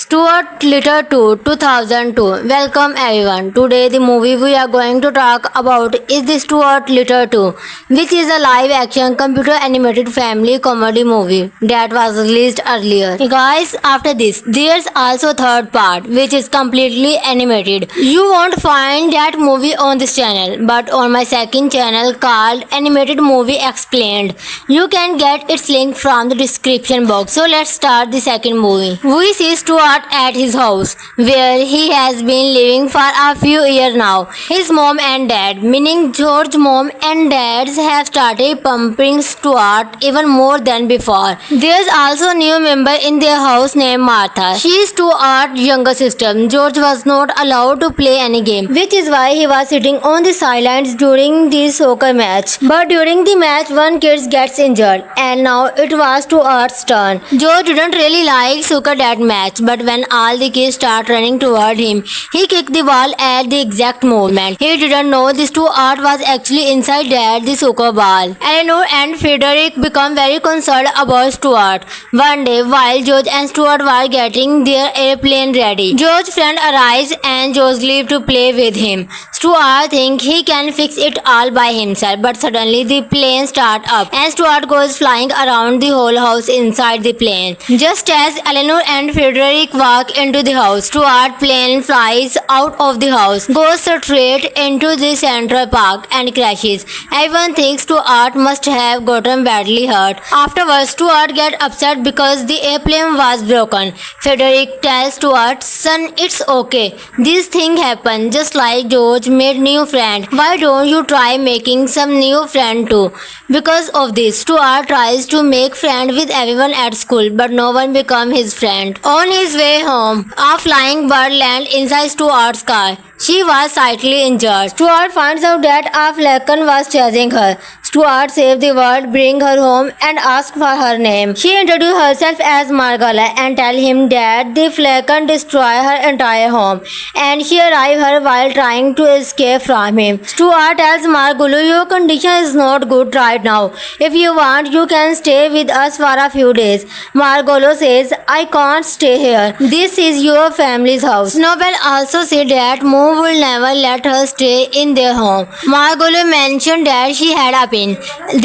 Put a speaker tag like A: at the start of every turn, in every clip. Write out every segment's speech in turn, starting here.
A: Stuart Little 2 2002. Welcome everyone. Today the movie we are going to talk about is the Stuart Little 2, which is a live action computer animated family comedy movie that was released earlier. Hey guys, after this there's also third part which is completely animated. You won't find that movie on this channel, but on my second channel called Animated Movie Explained. You can get its link from the description box. So let's start the second movie. We see Stuart at his house, where he has been living for a few years now. His mom and dad, meaning George's mom and dads, have started pumping Stuart even more than before. There's also a new member in their house named Martha. She is Stuart's younger sister. George was not allowed to play any game, which is why he was sitting on the sidelines during the soccer match. But during the match, one kid gets injured, and now it was Stuart's turn. George didn't really like soccer that match, but when all the kids start running toward him, he kicked the ball at the exact moment. He didn't know this Stuart was actually inside the soccer ball. Eleanor and Frederick become very concerned about Stuart. One day, while George and Stuart were getting their airplane ready, George's friend arrives and George leaves to play with him. Stuart thinks he can fix it all by himself, but suddenly the plane starts up and Stuart goes flying around the whole house inside the plane. Just as Eleanor and Frederick walk into the house, Stuart's plane flies out of the house, goes straight into the Central Park and crashes. Everyone thinks Stuart must have gotten badly hurt. Afterwards, Stuart gets upset because the airplane was broken. Frederick tells Stuart, "Son, it's okay. This thing happened just like George made new friend. Why don't you try making some new friend too?" Because of this, Stuart tries to make friend with everyone at school, but no one becomes his friend. On his way home, a flying bird lands inside Stuart's car. She was slightly injured. Stuart finds out that a falcon was chasing her. Stuart saves the bird, brings her home, and asks for her name. She introduces herself as Margala and tells him that the falcon destroyed her entire home, and she arrives her while trying to escape from him. Stuart tells Margulu, "Your condition is not good right now. If you want, you can stay with us for a few days." Margolo says, "I can't stay here. This is your family's house." Snowbell also said that Moon will never let her stay in their home. Margolo mentioned that she had a pin,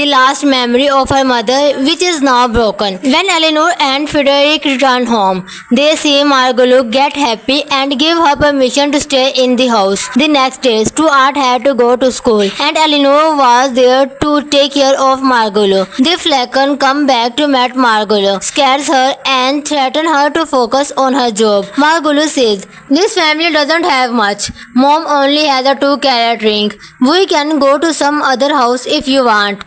A: the last memory of her mother, which is now broken. When Eleanor and Frederick return home, they see Margolo get happy and give her permission to stay in the house. The next day, Stuart had to go to school, and Eleanor was there to take care of Margolo. The falcon comes back to meet Margolo, scares her and threatens her to focus on her job. Margolo says, "This family doesn't have much. Mom only has a 2-carat ring. We can go to some other house if you want."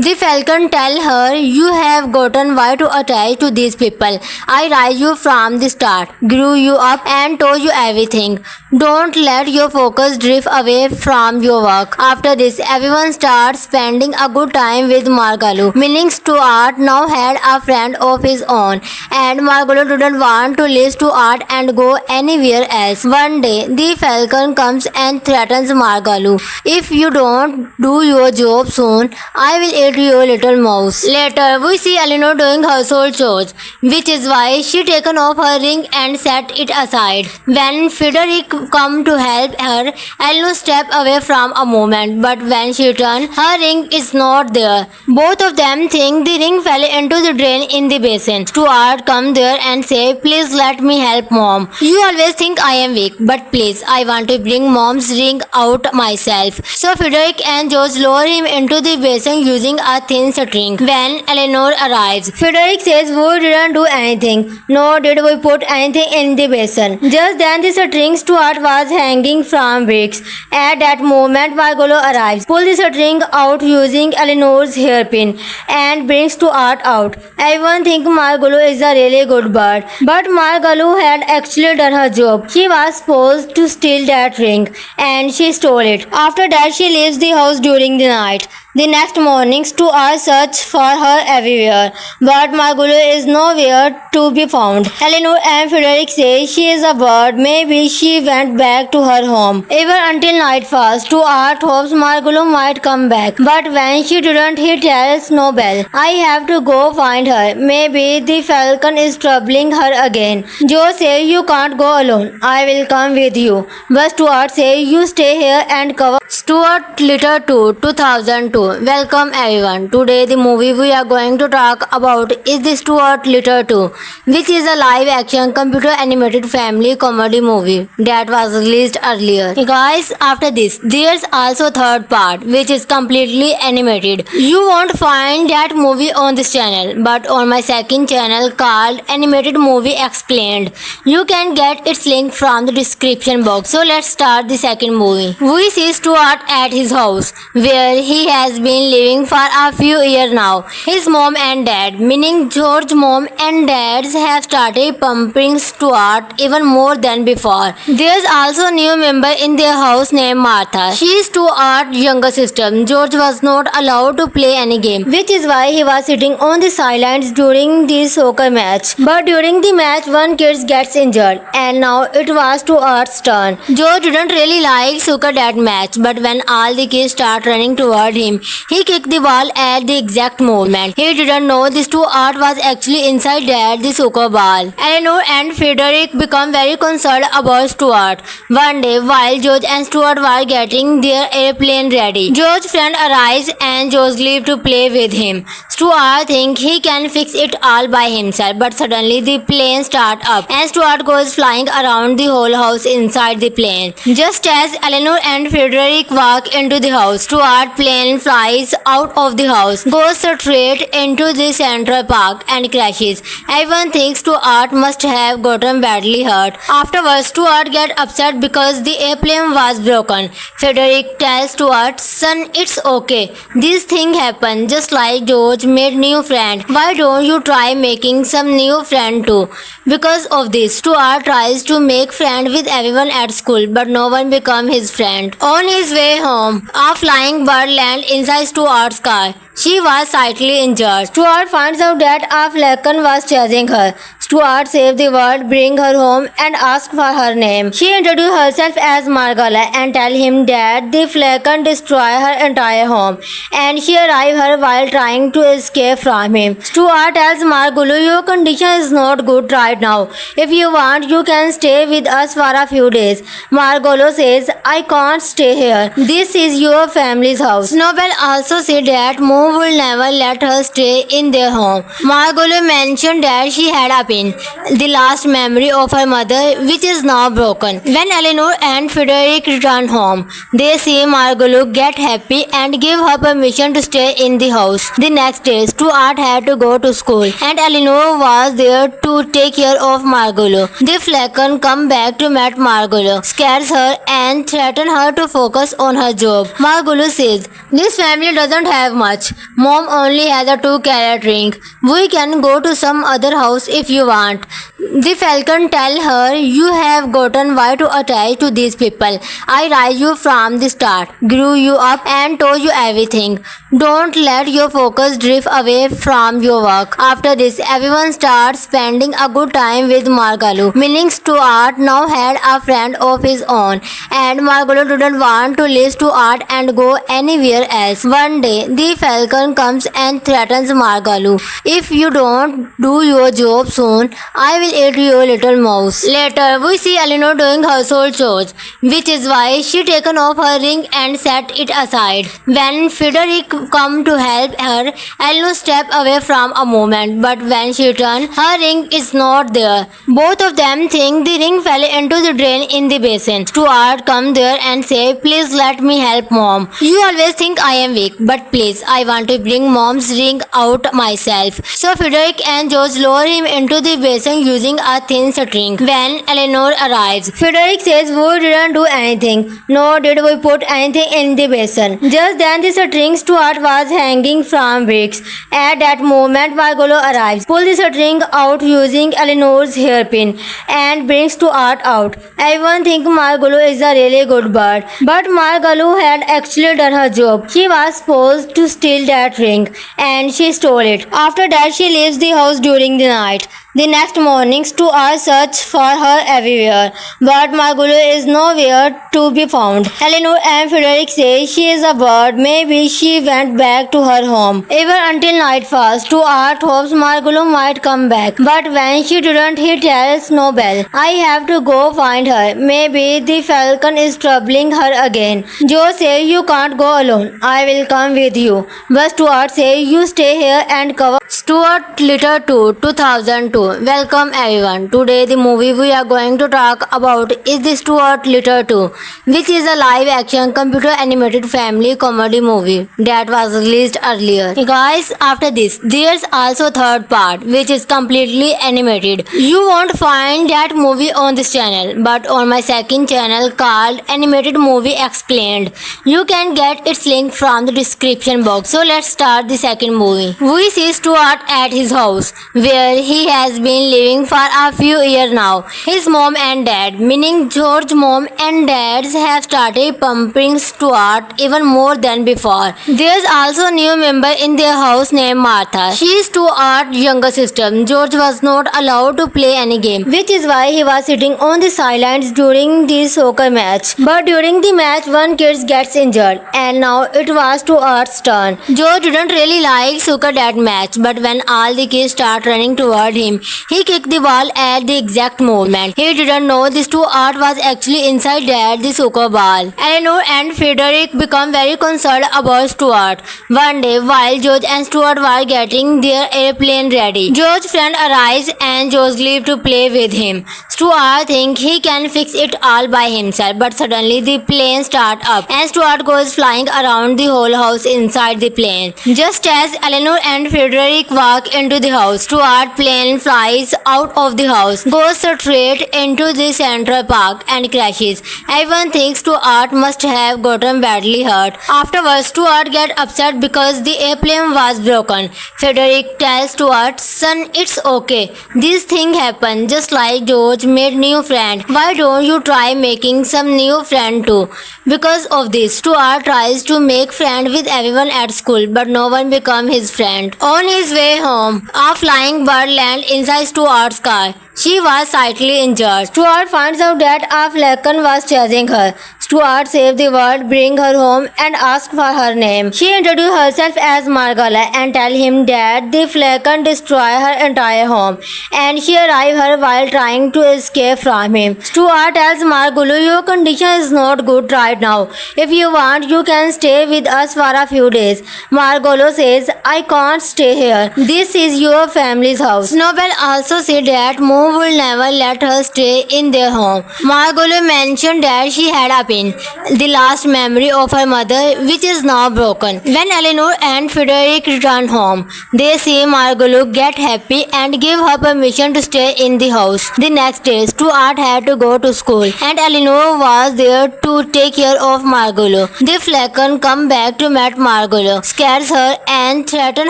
A: The falcon tells her, "You have gotten way too attached to these people. I raised you from the start, grew you up and told you everything. Don't let your focus drift away from your work." After this, everyone starts spending a good time with Margalo, meaning Stuart now had a friend of his own, and Margalo didn't want to leave Stuart and go anywhere else. One day, the falcon comes and threatens Margalo, "If you don't do your job soon, I will eat your little mouse." Later, we see Eleanor doing household chores, which is why she taken off her ring and set it aside. When Frederick come to help her, Eleanor step away from a moment, but when she returns, her ring is not there. Both of them think the ring fell into the drain in the basin. Stuart come there and say, "Please let me help Mom. You always think I am weak, but please, I want to bring Mom's ring out myself." So Frederick and George lower him into the basin using a thin string. When Eleanor arrives, Frederick says, "We didn't do anything, nor did we put anything in the basin." Just then the string Stuart was hanging from bricks. At that moment, Margolo arrives, pulls the string out using Eleanor's hairpin, and brings Stuart out. Everyone thinks Margolo is a really good bird, but Margolo had actually done her job. She was supposed to steal that ring, and she stole it. After that, she leaves the house during the night. The next morning, Stuart searched for her everywhere, but Margolo is nowhere to be found. Eleanor and Frederick say she is aboard. Maybe she went back to her home. Even until nightfall, Stuart hopes Margolo might come back. But when she didn't, he tells Nobel, I have to go find her. Maybe the falcon is troubling her again. Joe says you can't go alone. I will come with you. But Stuart says you stay here and cover. Stuart Little 2 2002. Welcome everyone. Today the movie we are going to talk about is the Stuart Little 2, which is a live action computer animated family comedy movie that was released earlier. Hey guys, after this there's also third part which is completely animated. You won't find that movie on this channel, but on my second channel called Animated Movie Explained. You can get its link from the description box. So let's start the second movie. We see Stuart at his house where he has been living for a few years now. His mom and dad, meaning George's mom and dads, have started pumping Stuart even more than before. There's also a new member in their house named Martha. She is Stuart's younger sister. George was not allowed to play any game, which is why he was sitting on the sidelines during the soccer match. But during the match, one kid gets injured, and now it was Stuart's turn. George didn't really like soccer that match, but when all the kids start running toward him, he kicked the ball at the exact moment. He didn't know this Stuart was actually inside the soccer ball. Eleanor and Frederick become very concerned about Stuart. One day, while George and Stuart were getting their airplane ready, George's friend arrives and George leaves to play with him. Stuart thinks he can fix it all by himself, but suddenly the plane starts up and Stuart goes flying around the whole house inside the plane. Just as Eleanor and Frederick walk into the house, Stuart's plane flies out of the house, goes straight into the Central Park and crashes. Everyone thinks Stuart must have gotten badly hurt. Afterwards, Stuart gets upset because the airplane was broken. Frederick tells Stuart, son, it's okay. This thing happened just like George made new friend. Why don't you try making some new friend too? Because of this, Stuart tries to make friend with everyone at school, but no one becomes his friend. On his way home, a flying bird lands inside Stuart's car. She was slightly injured. Stuart finds out that a falcon was chasing her. Stuart saves the bird, brings her home, and asks for her name. She introduces herself as Margala and tells him that the falcon destroyed her entire home, and she arrived her while trying to escape from him. Stuart tells Margulu, your condition is not good right now. If you want, you can stay with us for a few days. Margolo says, I can't stay here. This is your family's house. Nobel also said that Mo will never let her stay in their home. Margolo mentioned that she had a pin, the last memory of her mother, which is now broken. When Eleanor and Frederick return home, they see Margolo get happy and give her permission to stay in the house. The next day, Stuart had to go to school, and Eleanor was there to take care of Margolo. The falcon comes back to meet Margolo, scares her and threatens her to focus on her job. Margolo says, this family doesn't have much. Mom only has a 2-carat ring. We can go to some other house if you want. The falcon tells her, you have gotten way too attached to these people. I raised you from the start, grew you up and told you everything. Don't let your focus drift away from your work. After this, everyone starts spending a good time with Margalo, meaning Stuart now had a friend of his own, and Margalo didn't want to leave Stuart and go anywhere else. One day, the falcon comes and threatens Margalo. If you don't do your job soon, I will eat your little mouse. Later, we see Eleanor doing household chores, which is why she taken off her ring and set it aside. When Frederick come to help her, Eleanor step away from a moment, but when she turns, her ring is not there. Both of them think the ring fell into the drain in the basin. Stuart come there and say, please let me help mom. You always think I am weak, but please, I want to bring mom's ring out myself. So Frederick and George lower him into the basin using a thin string. When Eleanor arrives, Frederick says we didn't do anything, nor did we put anything in the basin. Just then the string Stuart was hanging from bricks. At that moment, Margolo arrives, pulls the string out using Eleanor's hairpin, and brings Stuart out. Everyone thinks Margolo is a really good bird, but Margolo had actually done her job. She was supposed to steal that ring, and she stole it. After that, she leaves the house during the night. The next morning, Stuart searches for her everywhere, but Margolo is nowhere to be found. Eleanor and Frederick say she is a bird. Maybe she went back to her home. Even until night falls, Stuart hopes Margolo might come back. But when she didn't, he tells Nobel, I have to go find her. Maybe the falcon is troubling her again. Joe says you can't go alone. I will come with you. But Stuart says you stay here and cover. Stuart Little 2, 2002. Welcome everyone. Today the movie we are going to talk about is the Stuart Little 2, which is a live action computer animated family comedy movie that was released earlier. Hey guys, after this there's also third part which is completely animated. You won't find that movie on this channel, but on my second channel called Animated Movie Explained. You can get its link from the description box. So let's start the second movie. We see Stuart at his house where he has been living for a few years now. His mom and dad, meaning George's mom and dads, have started pumping Stuart even more than before. There's also a new member in their house named Martha. She is Stuart's younger sister. George was not allowed to play any game, which is why he was sitting on the sidelines during the soccer match. But during the match, one kid gets injured, and now it was Stuart's turn. George didn't really like soccer that match, but when all the kids start running toward him, he kicked the ball at the exact moment. He didn't know this Stuart was actually inside the soccer ball. Eleanor and Frederick become very concerned about Stuart. One day, while George and Stuart were getting their airplane ready, George's friend arrives and George leaves to play with him. Stuart thinks he can fix it all by himself, but suddenly the plane starts up and Stuart goes flying around the whole house inside the plane. Just as Eleanor and Frederick walk into the house, Stuart's plane flies out of the house, goes straight into the Central Park and crashes. Everyone thinks Stuart must have gotten badly hurt. Afterwards, Stuart gets upset because the airplane was broken. Frederick tells Stuart, son, it's okay. This thing happened just like George made new friend. Why don't you try making some new friend too? Because of this, Stuart tries to make friend with everyone at school, but no one becomes his friend. On his way home, a flying bird lands inside Stuart's car. She was slightly injured. Stuart finds out that a falcon was chasing her. Stuart saves the bird, brings her home, and asks for her name. She introduces herself as Margala and tells him that the falcon destroyed her entire home, and she arrived her while trying to escape from him. Stuart tells Margulu, your condition is not good right now. If you want, you can stay with us for a few days. Margolo says, I can't stay here. This is your family's house. Nobel also said that Mo will never let her stay in their home. Margolo mentioned that she had a pin, the last memory of her mother, which is now broken. When Eleanor and Frederick return home, they see Margolo get happy and give her permission to stay in the house. The next day, Stuart had to go to school, and Eleanor was there to take care of Margolo. The falcon comes back to meet Margolo, scares her and threatens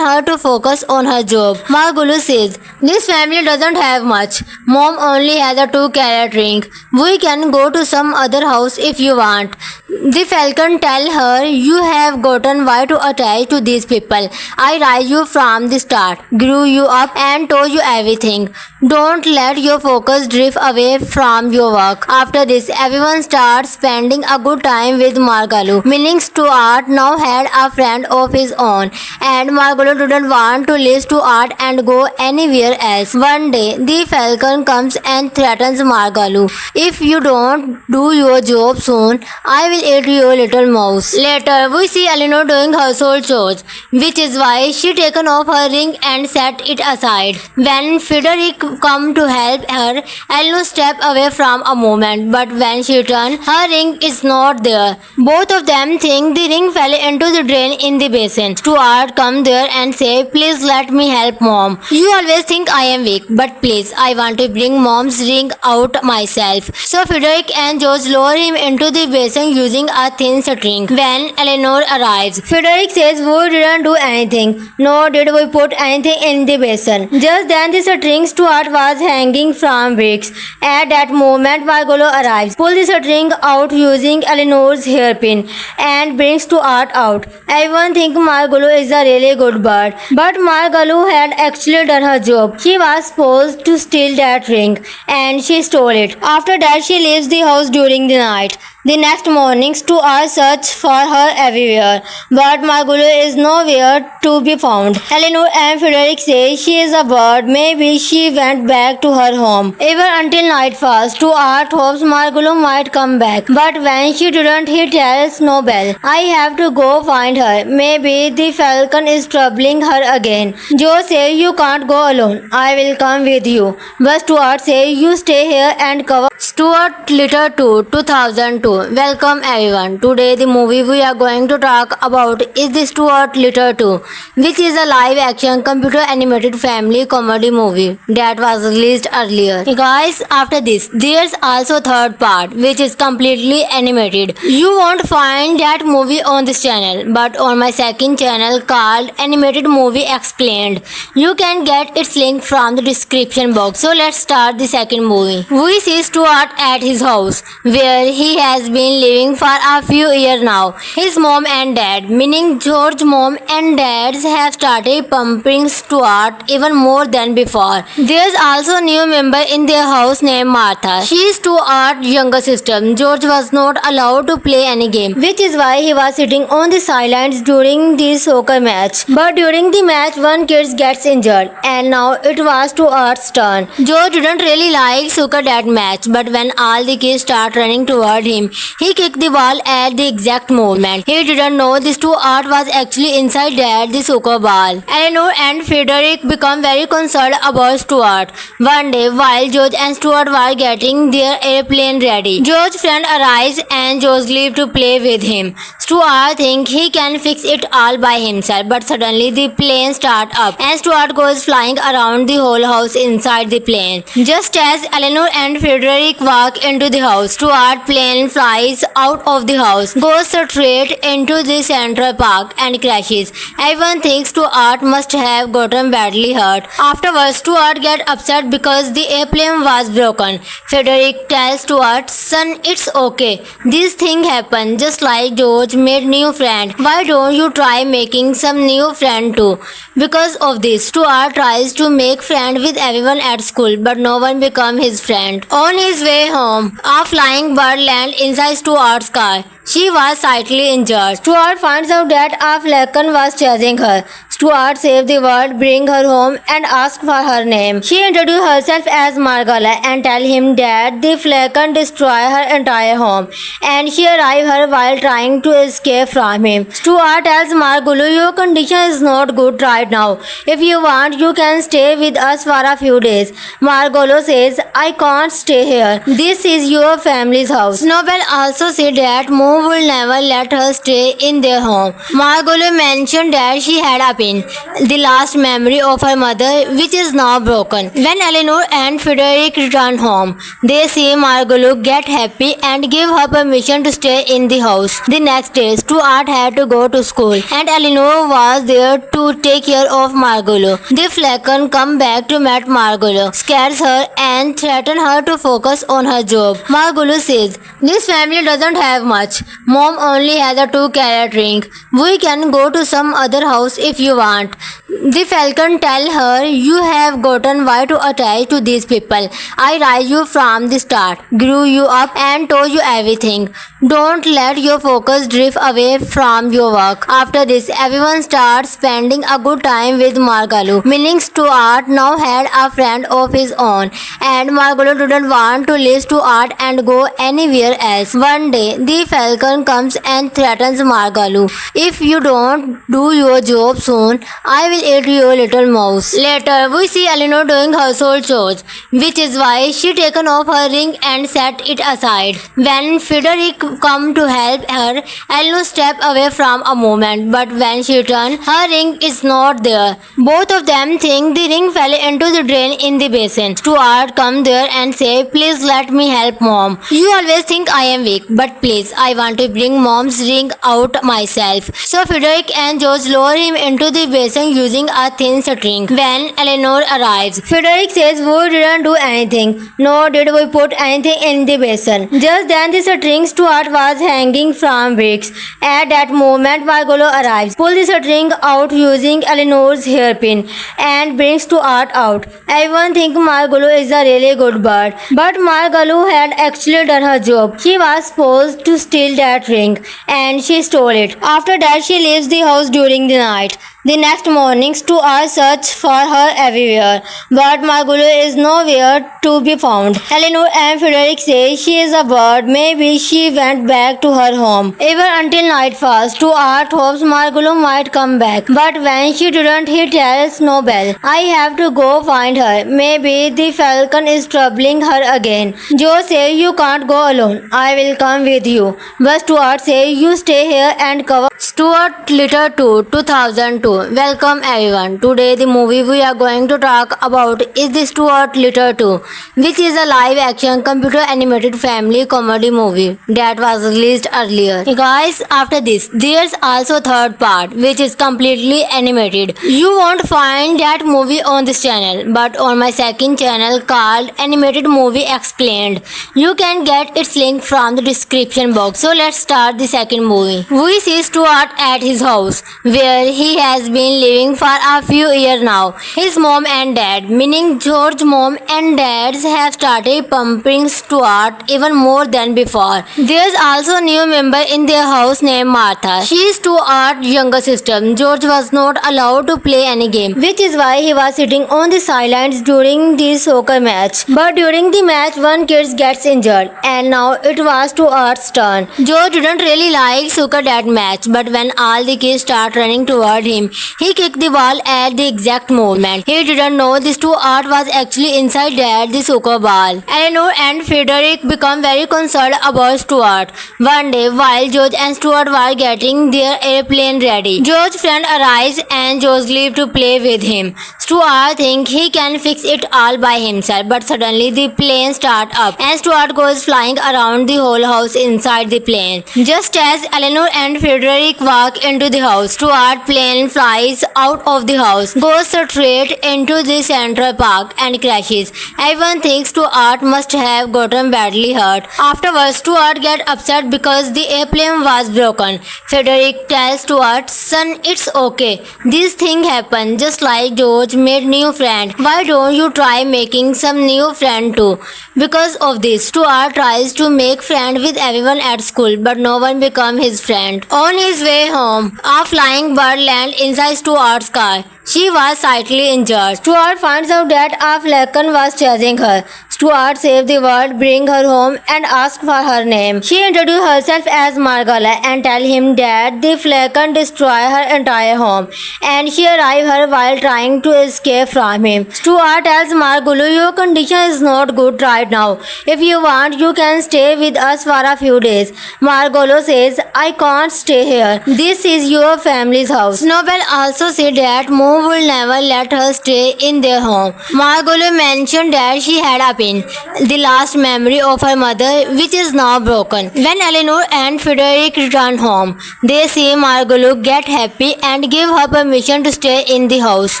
A: her to focus on her job. Margolo says, this family doesn't have much. Mom only has a 2-carat ring. We can go to some other house if you want. The falcon tells her, you have gotten way too attached to these people. I raised you from the start, grew you up and told you everything. Don't let your focus drift away from your work. After this, everyone starts spending a good time with Margalo, meaning Stuart now had a friend of his own, and Margalo didn't want to leave Stuart and go anywhere else. One day, the falcon comes and threatens Margalo. If you don't do your job soon, soon. I will eat your little mouse. Later, we see Eleanor doing household chores, which is why she taken off her ring and set it aside. When Frederick come to help her, Eleanor step away from a moment, but when she turn, her ring is not there. Both of them think the ring fell into the drain in the basin. Stuart come there and say, please let me help mom. You always think I am weak, but please, I want to bring mom's ring out myself. So Frederick and George lower him into the basin using a thin string. When Eleanor arrives, Frederick says we didn't do anything, nor did we put anything in the basin. Just then the string Stuart was hanging from bricks. At that moment, Margolo arrives, pull the string out using Eleanor's hairpin, and brings Stuart out. Everyone thinks Margolo is a really good bird, but Margolo had actually done her job. She was supposed to steal that ring, and she stole it. After that, she leaves the house during the night. The next morning, Stuart searches for her everywhere, but Margolo is nowhere to be found. Eleanor and Frederick say she is a bird. Maybe she went back to her home. Even until night falls, Stuart hopes Margolo might come back. But when she didn't, he tells Nobel, I have to go find her. Maybe the falcon is troubling her again. Joe says you can't go alone. I will come with you. But Stuart says you stay here and cover. Stuart Little 2 2002. Welcome everyone. Today the movie we are going to talk about is the Stuart Little 2, which is a live action computer animated family comedy movie that was released earlier. Hey guys, after this there's also third part which is completely animated. You won't find that movie on this channel, but on my second channel called Animated Movie Explained. You can get its link from the description box. So let's start the second movie. We see Stuart at his house where he has been living for a few years now. His mom and dad, meaning George's mom and dads, have started pumping Stuart even more than before. There's also a new member in their house named Martha. She is Stuart's younger sister. George was not allowed to play any game, which is why he was sitting on the sidelines during the soccer match. But during the match, one kid gets injured, and now it was Stuart's turn. George didn't really like soccer that match, but when all the kids start running toward him, he kicked the ball at the exact moment. He didn't know this Stuart was actually inside the soccer ball. Eleanor and Frederick become very concerned about Stuart. One day, while George and Stuart were getting their airplane ready, George's friend arrives and George leaves to play with him. Stuart thinks he can fix it all by himself, but suddenly the plane starts up and Stuart goes flying around the whole house inside the plane. Just as Eleanor and Frederick walk into the house, Stuart's plane flies out of the house, goes straight into the Central Park and crashes. Everyone thinks Stuart must have gotten badly hurt. Afterwards, Stuart gets upset because the airplane was broken. Frederick tells Stuart, son, it's okay. This thing happened just like George made new friend. Why don't you try making some new friend too? Because of this, Stuart tries to make friend with everyone at school, but no one becomes his friend. On his way home, a flying bird lands inside Stuart's car. She was slightly injured. Stuart finds out that a falcon was chasing her. Stuart saves the bird, brings her home, and asks for her name. She introduces herself as Margala and tells him that the falcon destroyed her entire home, and she arrived her while trying to escape from him. Stuart tells Margulu, your condition is not good right now. If you want, you can stay with us for a few days. Margolo says, I can't stay here. This is your family's house. Nobel also said that Mo will never let her stay in their home. Margolo mentioned that she had a pin, the last memory of her mother, which is now broken. When Eleanor and Frederick return home, they see Margolo get happy and give her permission to stay in the house. The next day, Stuart had to go to school, and Eleanor was there to take care of Margolo. The falcon comes back to meet Margolo, scares her and threatens her to focus on her job. Margolo says, this family doesn't have much. Mom only has a 2-carat ring. We can go to some other house if you want. The falcon tell her, you have gotten way too attached to these people. I raised you from the start, grew you up and told you everything. Don't let your focus drift away from your work. After this, everyone starts spending a good time with Margalu. Meaning Stuart now had a friend of his own, and Margalu didn't want to leave Stuart and go anywhere else. One day, the falcon comes and threatens Margalu. If you don't do your job soon, I will eat your little mouse. Later, we see Eleanor doing household chores, which is why she taken off her ring and set it aside. When Frederick come to help her, Eleanor step away from a moment, but when she turns, her ring is not there. Both of them think the ring fell into the drain in the basin. Stuart come there and say, please let me help mom. You always think I am weak, but please, I want to bring mom's ring out myself. So Frederick and George lower him into the basin using a thin string. When Eleanor arrives, Frederick says we didn't do anything, nor did we put anything in the basin. Just then the string Stuart was hanging from bricks. At that moment, Margolo arrives, pulls the string out using Eleanor's hairpin, and brings Stuart out. Everyone thinks Margolo is a really good bird, but Margolo had actually done her job. She was supposed to steal that ring, and she stole it. After that, she leaves the house during the night. The next morning, Stuart searches for her everywhere, but Margolo is nowhere to be found. Eleanor and Frederick say she is a bird. Maybe she went back to her home. Even until night falls, Stuart hopes Margolo might come back. But when she didn't, he tells Nobel, I have to go find her. Maybe the falcon is troubling her again. Joe says you can't go alone. I will come with you. But Stuart says you stay here and cover. Stuart Little 2 2002. Welcome everyone. Today the movie we are going to talk about is the Stuart Little 2, which is a live action computer animated family comedy movie that was released earlier. Hey guys, after this there's also third part which is completely animated. You won't find that movie on this channel, but on my second channel called Animated Movie Explained. You can get its link from the description box. So let's start the second movie. We see Stuart at his house where he has been living for a few years now. His mom and dad, meaning George's mom and dads, have started pumping Stuart even more than before. There's also a new member in their house named Martha. She is Stuart's younger sister. George was not allowed to play any game, which is why he was sitting on the sidelines during the soccer match. But during the match, one kid gets injured, and now it was Stuart's turn. George didn't really like soccer that match, but when all the kids start running toward him, he kicked the ball at the exact moment. He didn't know this Stuart was actually inside the soccer ball. Eleanor and Frederick become very concerned about Stuart. One day, while George and Stuart were getting their airplane ready, George's friend arrives and George leaves to play with him. Stuart thinks he can fix it all by himself, but suddenly the plane starts up and Stuart goes flying around the whole house inside the plane. Just as Eleanor and Frederick walk into the house, Stuart's plane flies out of the house, goes straight into the Central Park and crashes. Everyone thinks Stuart must have gotten badly hurt. Afterwards, Stuart gets upset because the airplane was broken. Frederick tells Stuart, son, it's okay. This thing happened just like George made new friend. Why don't you try making some new friend too? Because of this, Stuart tries to make friend with everyone at school, but no one becomes his friend. On his way home, a flying bird lands inside Stuart's car. She was slightly injured. Stuart finds out that a falcon was chasing her. Stuart saves the bird, brings her home and asks for her name. She introduces herself as Margala and tells him that the falcon destroyed her entire home and she arrived her while trying to escape from him. Stuart tells Margulu, your condition is not good right now. If you want, you can stay with us for a few days. Margolo says, I can't stay here. This is your family's house. Nobel also said that Mo will never let her stay in their home. Margolo mentioned that she had a hairpin, the last memory of her mother, which is now broken. When Eleanor and Frederick return home, they see Margolo get happy and give her permission to stay in the house.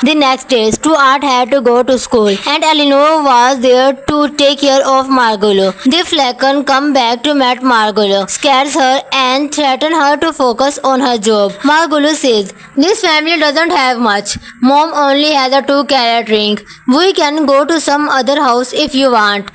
A: The next day, Stuart had to go to school, and Eleanor was there to take care of Margolo. The Flecken come back to meet Margolo, scares her and threatens her to focus on her job. Margolo says, "This family doesn't have much. Mom only has a 2-carat ring. We can go to some other house if you want."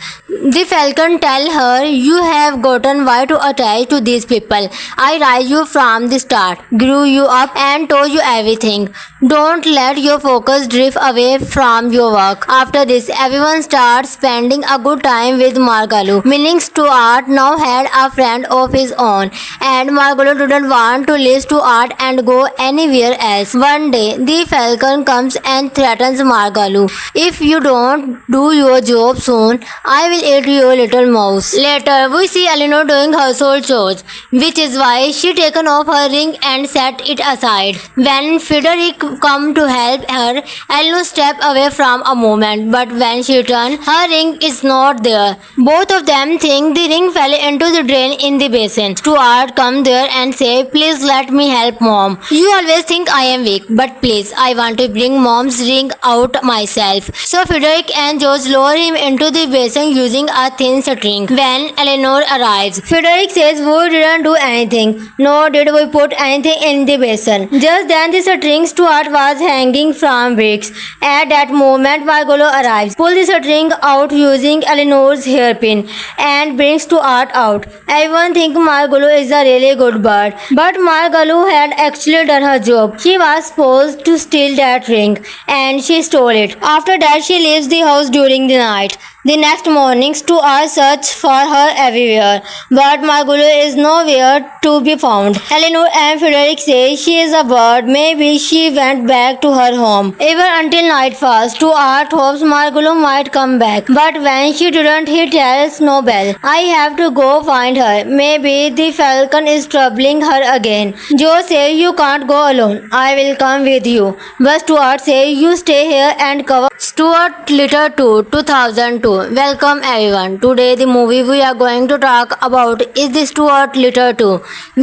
A: The Falcon tell her, "You have gotten way too attached to these people. I raised you from the start, grew you up and told you everything. Don't let your focus drift away from your work." After this, everyone starts spending a good time with Margalo, meaning Stuart now had a friend of his own, and Margalo didn't want to leave Stuart and go anywhere else. One day, the Falcon comes and threatens Margalo, "If you don't do your job soon, I will eat your little mouse." Later, we see Eleanor doing household chores, which is why she taken off her ring and set it aside. When Frederick come to help her, Eleanor step away from a moment, but when she turns, her ring is not there. Both of them think the ring fell into the drain in the basin. Stuart come there and say, "Please let me help Mom. You always think I am weak, but please, I want to bring Mom's ring out myself." So Frederick and George lower him into the basin using a thin string. When Eleanor arrives, Frederick says, "We didn't do anything, nor did we put anything in the basin." Just then the string Stuart was hanging from bricks. At that moment, Margolo arrives, pulls the string out using Eleanor's hairpin, and brings Stuart out. Everyone thinks Margolo is a really good bird, but Margolo had actually done her job. She was supposed to steal that ring, and she stole it. After that, she leaves the house during the night. The next morning, Stuart searches for her everywhere, but Margolo is nowhere to be found. Eleanor and Frederick say she is a bird. Maybe she went back to her home. Even until night falls, Stuart hopes Margolo might come back. But when she didn't, he tells Nobel, "I have to go find her. Maybe the Falcon is troubling her again." Joe says, "You can't go alone. I will come with you." But Stuart says, "You stay here and cover." Stuart Little 2, 2002. Welcome everyone. Today the movie we are going to talk about is the Stuart Little 2,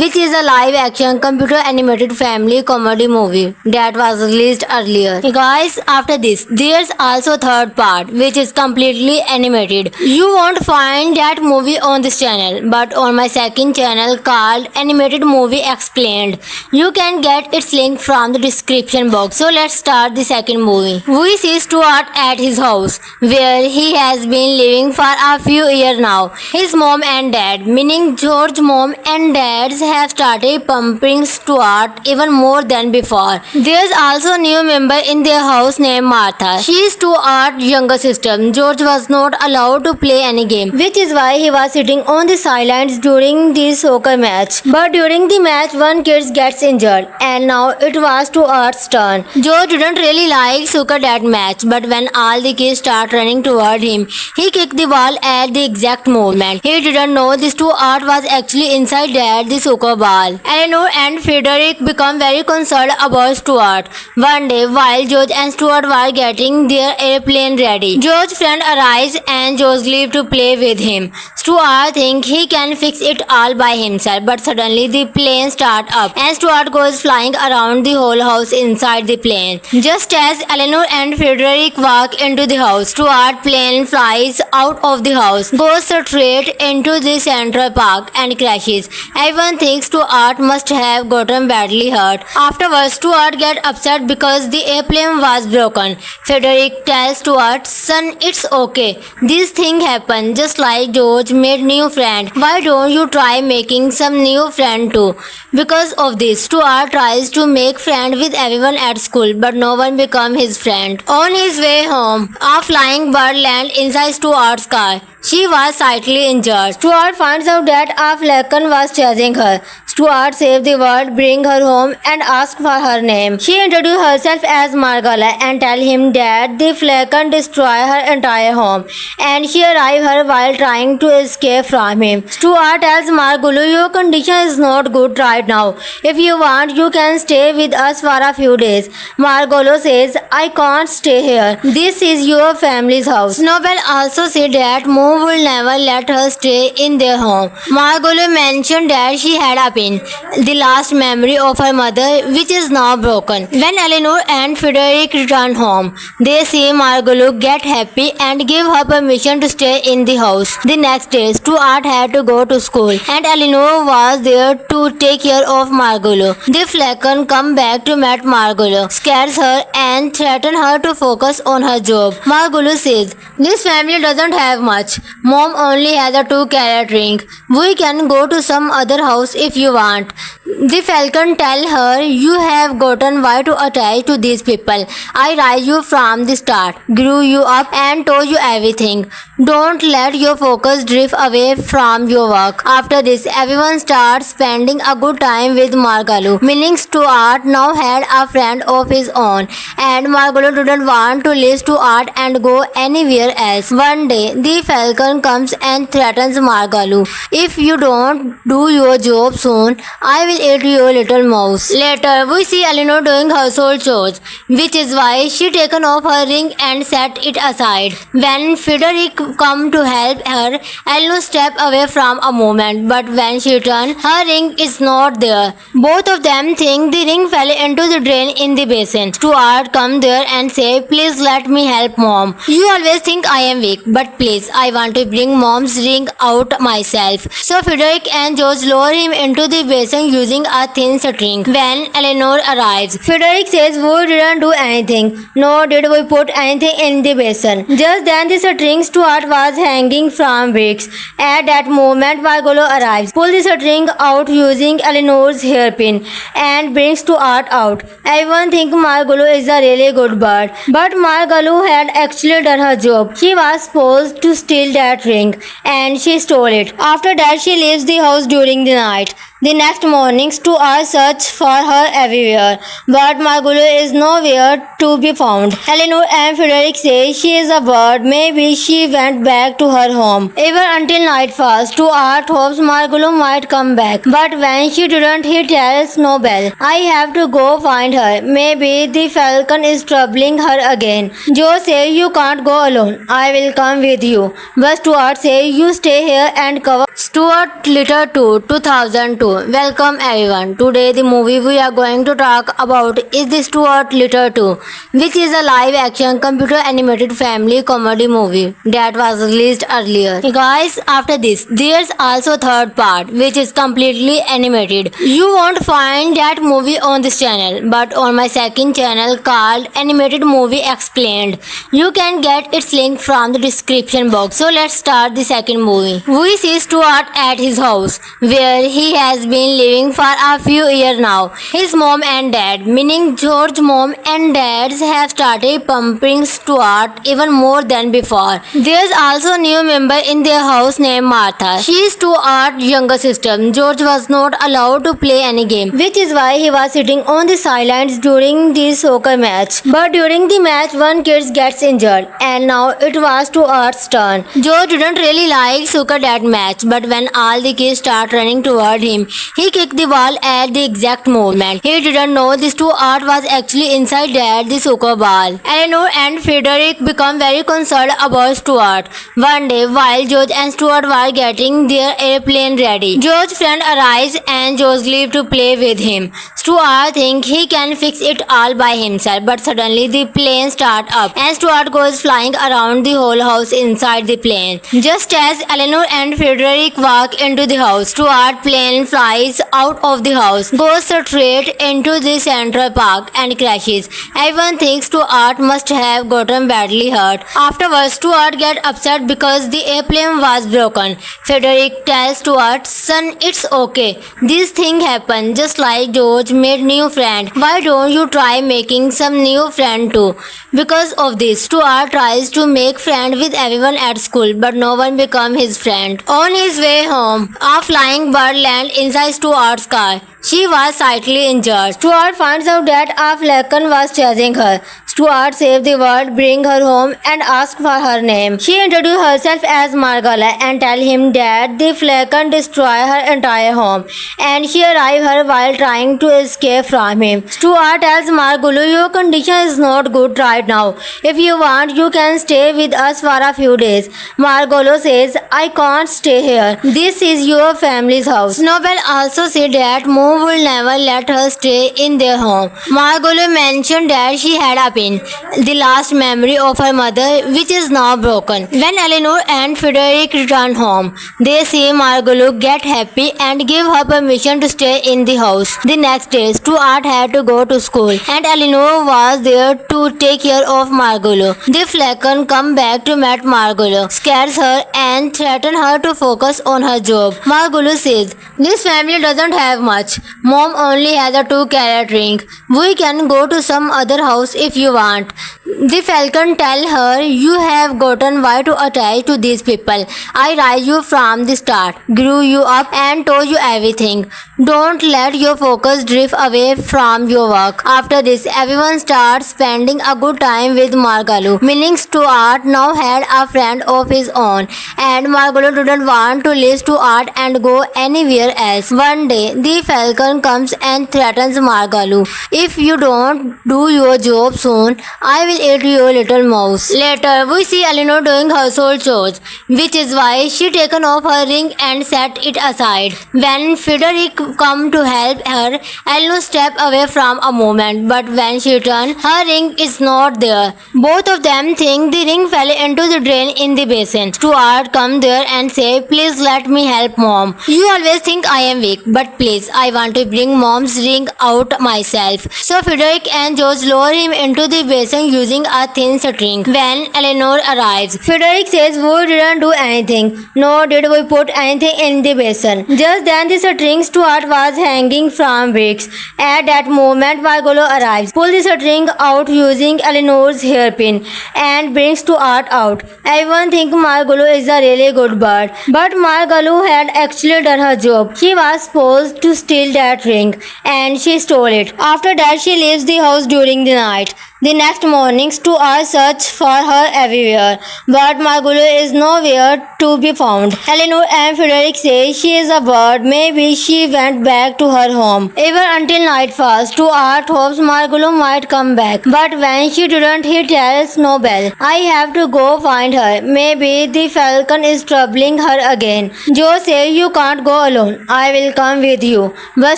A: which is a live action computer animated family comedy movie that was released earlier. Hey guys, after this there's also third part which is completely animated. You won't find that movie on this channel, but on my second channel called Animated Movie Explained. You can get its link from the description box. So let's start the second movie. We see Stuart at his house, where he has been living for a few years now. His mom and dad, meaning George's mom and dads, have started pumping Stuart even more than before. There's also a new member in their house named Martha. She is Stuart's younger sister. George was not allowed to play any game, which is why he was sitting on the sidelines during the soccer match. But during the match, one kid gets injured, and now it was Stuart's turn. George didn't really like soccer that match, but when all the kids start running toward him, he kicked the ball at the exact moment. He didn't know this Stuart was actually inside the soccer ball. Eleanor and Frederick become very concerned about Stuart. One day, while George and Stuart were getting their airplane ready, George's friend arrives and George leaves to play with him. Stuart thinks he can fix it all by himself, but suddenly the plane starts up and Stuart goes flying around the whole house inside the plane. Just as Eleanor and Frederick walk into the house, Stuart's plane flies out of the house, goes straight into the Central Park and crashes. Everyone thinks Stuart must have gotten badly hurt. Afterwards, Stuart gets upset because the airplane was broken. Frederick tells Stuart, "Son, it's okay. This thing happened just like George made new friend. Why don't you try making some new friend too?" Because of this, Stuart tries to make friend with everyone at school, but no one becomes his friend. On his way home, a flying bird lands inside Stuart's car. She was slightly injured. Stuart finds out that a Flecken was chasing her. Stuart saves the world, bring her home and asks for her name. She introduces herself as Margala and tells him that the Flecken destroy her entire home and she arrives her while trying to escape from him. Stuart tells Margulu, your condition is not good right now. If you want, you can stay with us for a few days. Margolo says, I can't stay here. This is your family's house. Snowbell also said that Moon will never let her stay in their home. Margolo mentioned that she had a pin, the last memory of her mother, which is now broken. When Eleanor and Frederick return home, they see Margolo get happy and give her permission to stay in the house. The next day, Stuart had to go to school and Eleanor was there to take care of Margolo. The Flecken come back to meet Margolo, scares her and threaten her to focus on her job. Margolo says, this family doesn't have much. Mom only has a 2-carat ring. We can go to some other house if you want. The Falcon tell her, you have gotten way too attached to these people. I raised you from the start, grew you up and told you everything. Don't let your focus drift away from your work. After this, everyone starts spending a good time with Margalo, meaning Stuart now had a friend of his own and Margalo didn't want to leave Stuart and go anywhere else. One day, the Falcon comes and threatens Margalo. If you don't do your job soon, I will eat your little mouse. Later, we see Eleanor doing household chores, which is why she taken off her ring and set it aside. When Frederick come to help her, Eleanor step away from a moment, but when she turns, her ring is not there. Both of them think the ring fell into the drain in the basin. Stuart come there and say, please let me help mom. You always think I am weak, but please, I want to bring mom's ring out myself. So Frederick and George lower him into the basin using a thin string. When Eleanor arrives, Frederick says, we didn't do anything, nor did we put anything in the basin. Just then the string Stuart was hanging from bricks. At that moment, Margolo arrives, pulls the string out using Eleanor's hairpin and brings Stuart out. Everyone thinks Margolo is a really good bird, but Margolo had actually done her job. She was supposed to steal that ring and she stole it. After that, she leaves the house during the night. The next morning, Stuart searches for her everywhere, but Margolo is nowhere to be found. Eleanor and Frederick say she is a bird. Maybe she went back to her home. Even until nightfall, Stuart hopes Margolo might come back. But when she didn't, he tells Snowbell, I have to go find her. Maybe the Falcon is troubling her again. Joe says, you can't go alone. I will come with you. But Stuart says, you stay here and cover. Stuart Little 2, 2002. Welcome everyone. Today the movie we are going to talk about is the Stuart Little 2, which is a live action computer animated family comedy movie that was released earlier. Hey guys, after this there's also third part which is completely animated. You won't find that movie on this channel, but on my second channel called Animated Movie Explained. You can get its link from the description box. So let's start the second movie. We see Stuart at his house where he has been living for a few years now. His mom and dad, meaning George's mom and dads, have started pumping Stuart even more than before. There's also a new member in their house named Martha. She is Stuart's younger sister. George was not allowed to play any game, which is why he was sitting on the sidelines during the soccer match. But during the match, one kid gets injured, and now it was Stuart's turn. George didn't really like soccer that match, but when all the kids start running toward him, he kicked the ball at the exact moment. He didn't know this Stuart was actually inside the soccer ball. Eleanor and Frederick become very concerned about Stuart. One day, while George and Stuart were getting their airplane ready, George's friend arrives and George leaves to play with him. Stuart thinks he can fix it all by himself, but suddenly the plane starts up and Stuart goes flying around the whole house inside the plane. Just as Eleanor and Frederick walk into the house, Stuart's plane flies out of the house, goes straight into the Central Park and crashes. Everyone thinks Stuart must have gotten badly hurt. Afterwards, Stuart gets upset because the airplane was broken. Frederick tells Stuart, son, it's okay. This thing happened just like George George made new friend. Why don't you try making some new friend too? Because of this, Stuart tries to make friend with everyone at school, but no one become his friend. On his way home, a flying bird landed inside Stuart's car. She was slightly injured. Stuart finds out that a falcon was chasing her. Stuart saves the bird, bring her home, and asks for her name. She introduces herself as Margala and tells him that the falcon destroyed her entire home, and she arrived her while trying to escape from him. Stuart tells Margulu, your condition is not good right now. If you want, you can stay with us for a few days. Margolo says, I can't stay here. This is your family's house. Snowbell also said that Moon will never let her stay in their home. Margolo mentioned that she had a pin, the last memory of her mother, which is now broken. When Eleanor and Frederick return home, they see Margolo get happy and give her permission to stay in the house. The next day, Stuart had to go to school, and Eleanor was there to take care of Margolo. The falcon come back to meet Margolo, scares her and threatens her to focus on her job. Margolo says, this family doesn't have much. Mom only has a 2-carat ring. We can go to some other house if you want. The falcon tell her, you have gotten way too attached to these people. I raised you from the start, grew you up and told you everything. Don't let your focus drift away from your work. After this, everyone starts spending a good time with Margalo, meaning Stuart now had a friend of his own, and Margalo didn't want to leave Stuart and go anywhere else. One day, the falcon comes and threatens Margalo. If you don't do your job soon, I will eat your little mouse. Later, we see Eleanor doing household chores, which is why she taken off her ring and set it aside. When Frederick come to help her, Eleanor step away from a moment, but when she turns, her ring is not there. Both of them think the ring fell into the drain in the basin. Stuart come there and say, please let me help mom. You always think I am weak, but please, I want to bring mom's ring out myself. So Frederick and George lower him into the basin using a thin string. When Eleanor arrives, Frederick says, we didn't do anything, nor did we put anything in the basin. Just then the string Stuart was hanging from bricks. At that moment, Margolo arrives, pulls the string out using Eleanor's hairpin, and brings Stuart out. Everyone thinks Margolo is a really good bird, but Margolo had actually done her job. She was supposed to steal that ring, and she stole it. After that, she leaves the house during the night. The next morning, Stuart searches for her everywhere, but Margolo is nowhere to be found. Eleanor and Frederick say she is a bird. Maybe she went back to her home. Even until nightfall, Stuart hopes Margolo might come back. But when she didn't, he tells Snowbell, I have to go find her. Maybe the falcon is troubling her again. Joe says, you can't go alone. I will come with you. But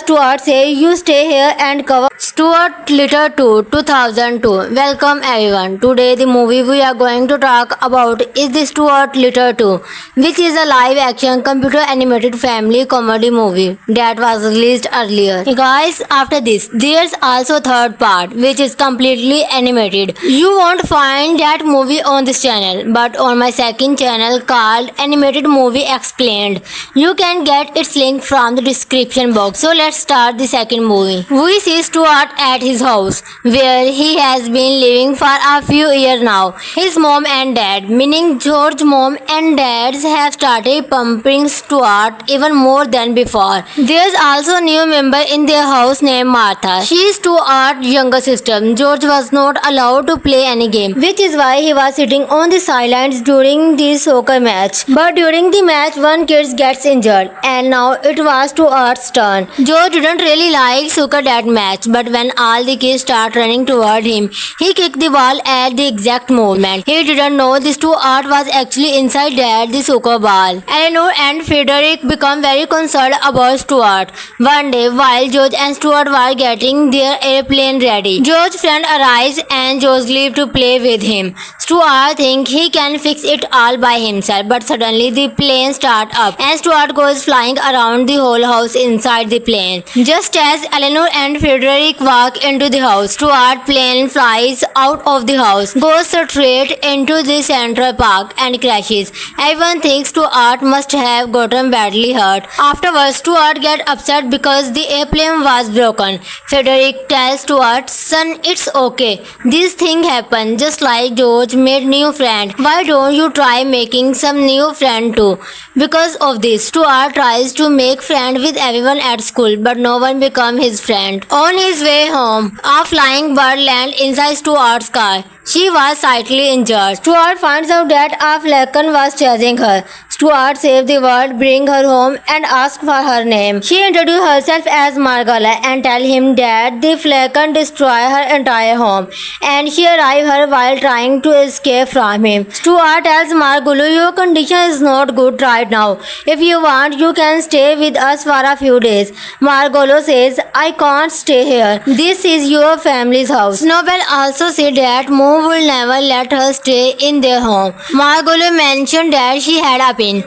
A: Stuart says, you stay here and cover. Stuart Little 2, 2002. Welcome everyone. Today the movie we are going to talk about is the Stuart Little 2, which is a live action computer animated family comedy movie that was released earlier. Hey guys, after this there's also third part which is completely animated. You won't find that movie on this channel, but on my second channel called Animated Movie Explained. You can get its link from the description box. So let's start the second movie. We see Stuart at his house where he has been living for a few years now. His mom and dad, meaning George's mom and dads, have started pumping Stuart even more than before. There's also a new member in their house named Martha. She is Stuart's younger sister. George was not allowed to play any game, which is why he was sitting on the sidelines during the soccer match. But during the match, one kid gets injured, and now it was Stuart's turn. George didn't really like soccer that match, but when all the kids start running toward him, he kicked the ball at the exact moment. He didn't know this Stuart was actually inside the soccer ball. Eleanor and Frederick become very concerned about Stuart. One day, while George and Stuart were getting their airplane ready, George's friend arrives and George leaves to play with him. Stuart thinks he can fix it all by himself, but suddenly the plane starts up and Stuart goes flying around the whole house inside the plane. Just as Eleanor and Frederick walk into the house, Stuart's plane flies out of the house, goes straight into the Central Park and crashes. Everyone thinks Stuart must have gotten badly hurt. Afterwards, Stuart gets upset because the airplane was broken. Frederick tells Stuart, "Son, it's okay. This thing happened just like George made new friend. Why don't you try making some new friend too?" Because of this, Stuart tries to make friend with everyone at school, but no one becomes his friend. On his way home, a flying bird lands inside Stuart's car. She was slightly injured. Stuart finds out that a falcon was chasing her. Stuart saves the bird, brings her home, and asks for her name. She introduces herself as Margala and tells him that the falcon destroyed her entire home, and she arrived her while trying to escape from him. Stuart tells Margulu, "Your condition is not good right now. If you want, you can stay with us for a few days." Margolo says, "I can't stay here. This is your family's house." Snowbell also said that Moon will never let her stay in their home. Margolo mentioned that she had a pin,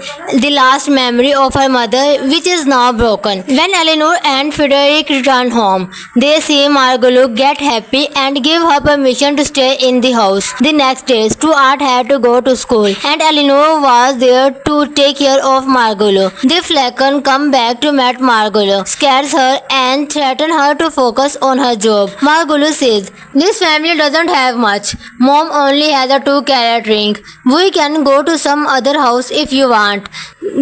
A: the last memory of her mother, which is now broken. When Eleanor and Frederick return home, they see Margolo get happy and give her permission to stay in the house. The next day, Stuart had to go to school, and Eleanor was there to take care of Margolo. The falcon come back to meet Margolo, scares her and threatens her to focus on her job. Margolo says, "This family doesn't have much. Mom only has a 2-carat ring. We can go to some other house if you want."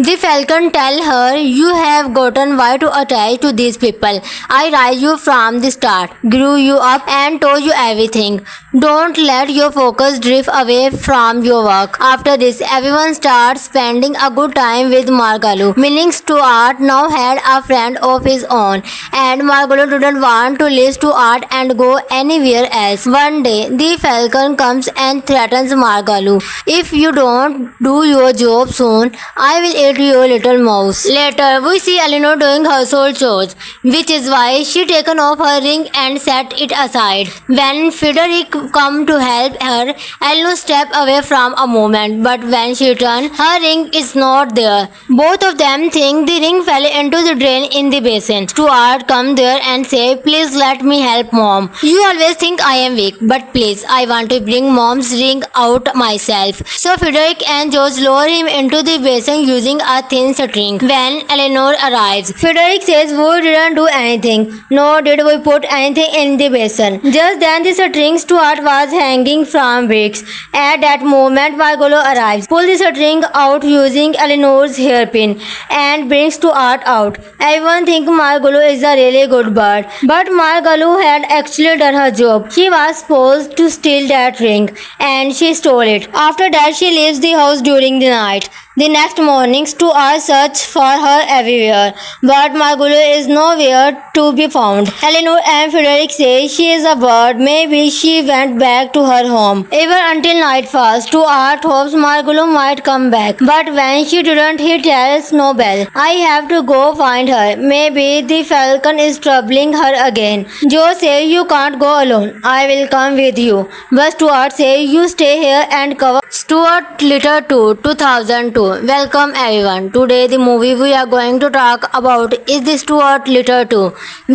A: The falcon tell her, "You have gotten way too attached to these people. I raised you from the start, grew you up and told you everything. Don't let your focus drift away from your work." After this, everyone starts spending a good time with Margalo, meaning Stuart now had a friend of his own, and Margalo didn't want to leave Stuart and go anywhere else. One day, the falcon comes and threatens Margalo, "If you don't do your job soon, I will eat your little mouse." Later, we see Eleanor doing household chores, which is why she taken off her ring and set it aside. When Frederick come to help her, Eleanor step away from a moment, but when she turns, her ring is not there. Both of them think the ring fell into the drain in the basin. Stuart come there and say, "Please let me help Mom. You always think I am weak, but please, I want to bring Mom's ring out myself." So Frederick and George lower him into the basin using a thin string. When Eleanor arrives, Frederick says, "We didn't do anything, nor did we put anything in the basin." Just then the string Stuart was hanging from bricks. At that moment, Margolo arrives, pulls the string out using Eleanor's hairpin, and brings Stuart out. Everyone thinks Margolo is a really good bird, but Margolo had actually done her job. She was supposed to steal that ring, and she stole it. After that, she leaves the house during the night. The next morning, Stuart searches for her everywhere, but Margolo is nowhere to be found. Eleanor and Frederick say she is a bird. Maybe she went back to her home. Even until night falls, Stuart hopes Margolo might come back. But when she didn't, he tells Snowbell, "I have to go find her. Maybe the falcon is troubling her again." Joe says, "You can't go alone. I will come with you." But Stuart says, "You stay here and cover." Stuart Little 2, 2002. Welcome everyone. Today the movie we are going to talk about is the Stuart Little 2,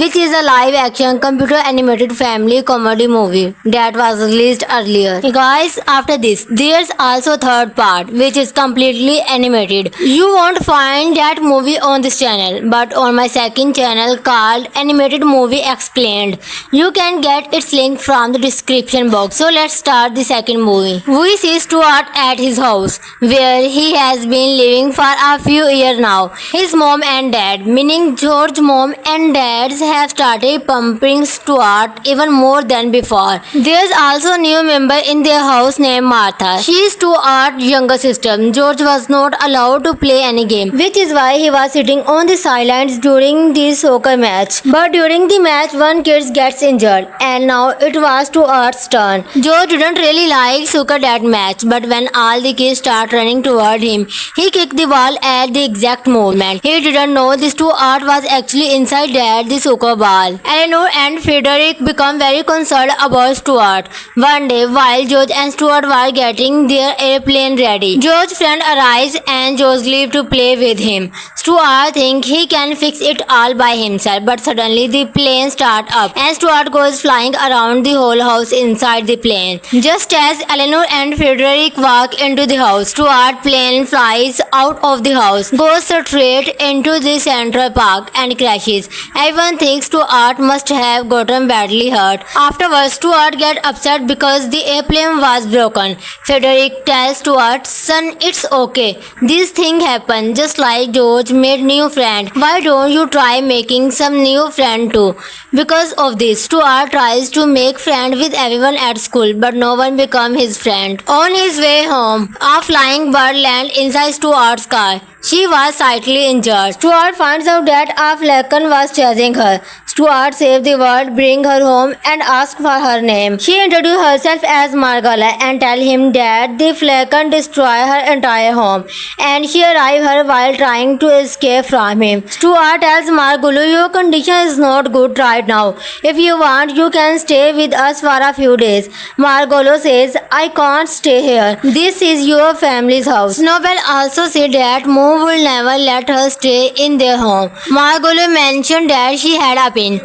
A: which is a live action computer animated family comedy movie that was released earlier. Guys, after this there's also third part which is completely animated. You won't find that movie on this channel, but on my second channel called Animated Movie Explained. You can get its link from the description box. So let's start the second movie. We see Stuart at his house where he has been living for a few years now. His mom and dad, meaning George's mom and dads, have started pumping Stuart even more than before. There's also a new member in their house named Martha. She is Stuart's younger sister. George was not allowed to play any game, which is why he was sitting on the sidelines during the soccer match. But during the match, one kid gets injured, and now it was Stuart's turn. George didn't really like soccer that match, but when all the kids start running toward him, He kicked the ball at the exact moment. He didn't know this Stuart was actually inside there, the soccer ball. Eleanor and Frederick become very concerned about Stuart. One day, while George and Stuart were getting their airplane ready, George's friend arrives and George leaves to play with him. Stuart thinks he can fix it all by himself, but suddenly the plane starts up and Stuart goes flying around the whole house inside the plane. Just as Eleanor and Frederick walk into the house, Stuart's plane flies out of the house, goes straight into the Central Park and crashes. Everyone thinks Stuart must have gotten badly hurt. Afterwards, Stuart gets upset because the airplane was broken. Frederick tells Stuart, "Son, it's okay. This thing happened just like George made new friend. Why don't you try making some new friend too?" Because of this, Stuart tries to make friend with everyone at school, but no one becomes his friend. On his way home, a flying bird lands inside Stuart's car. She was slightly injured. Stuart finds out that a falcon was chasing her. Stuart saves the bird, brings her home, and asks for her name. She introduces herself as Margala and tells him that the falcon destroyed her entire home, and she arrived her while trying to escape from him. Stuart tells Margulu, "Your condition is not good right now. If you want, you can stay with us for a few days." Margolo says, "I can't stay here. This is your family's house." Snowbell also said that Moon will never let her stay in their home. Margolo mentioned that she had a pin,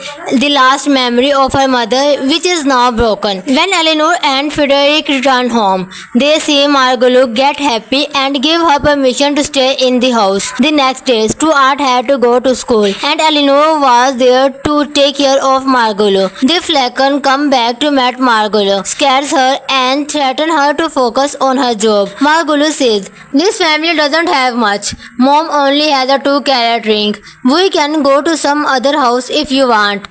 A: the last memory of her mother, which is now broken. When Eleanor and Frederick return home, they see Margolo get happy and give her permission to stay in the house. The next day, Stuart had to go to school, and Eleanor was there to take care of Margolo. The falcon come back to meet Margolo, scares her and threatens her to focus on her job. Margolo says, "This family doesn't have much. Mom only has a 2-carat ring. We can go to some other house if you want."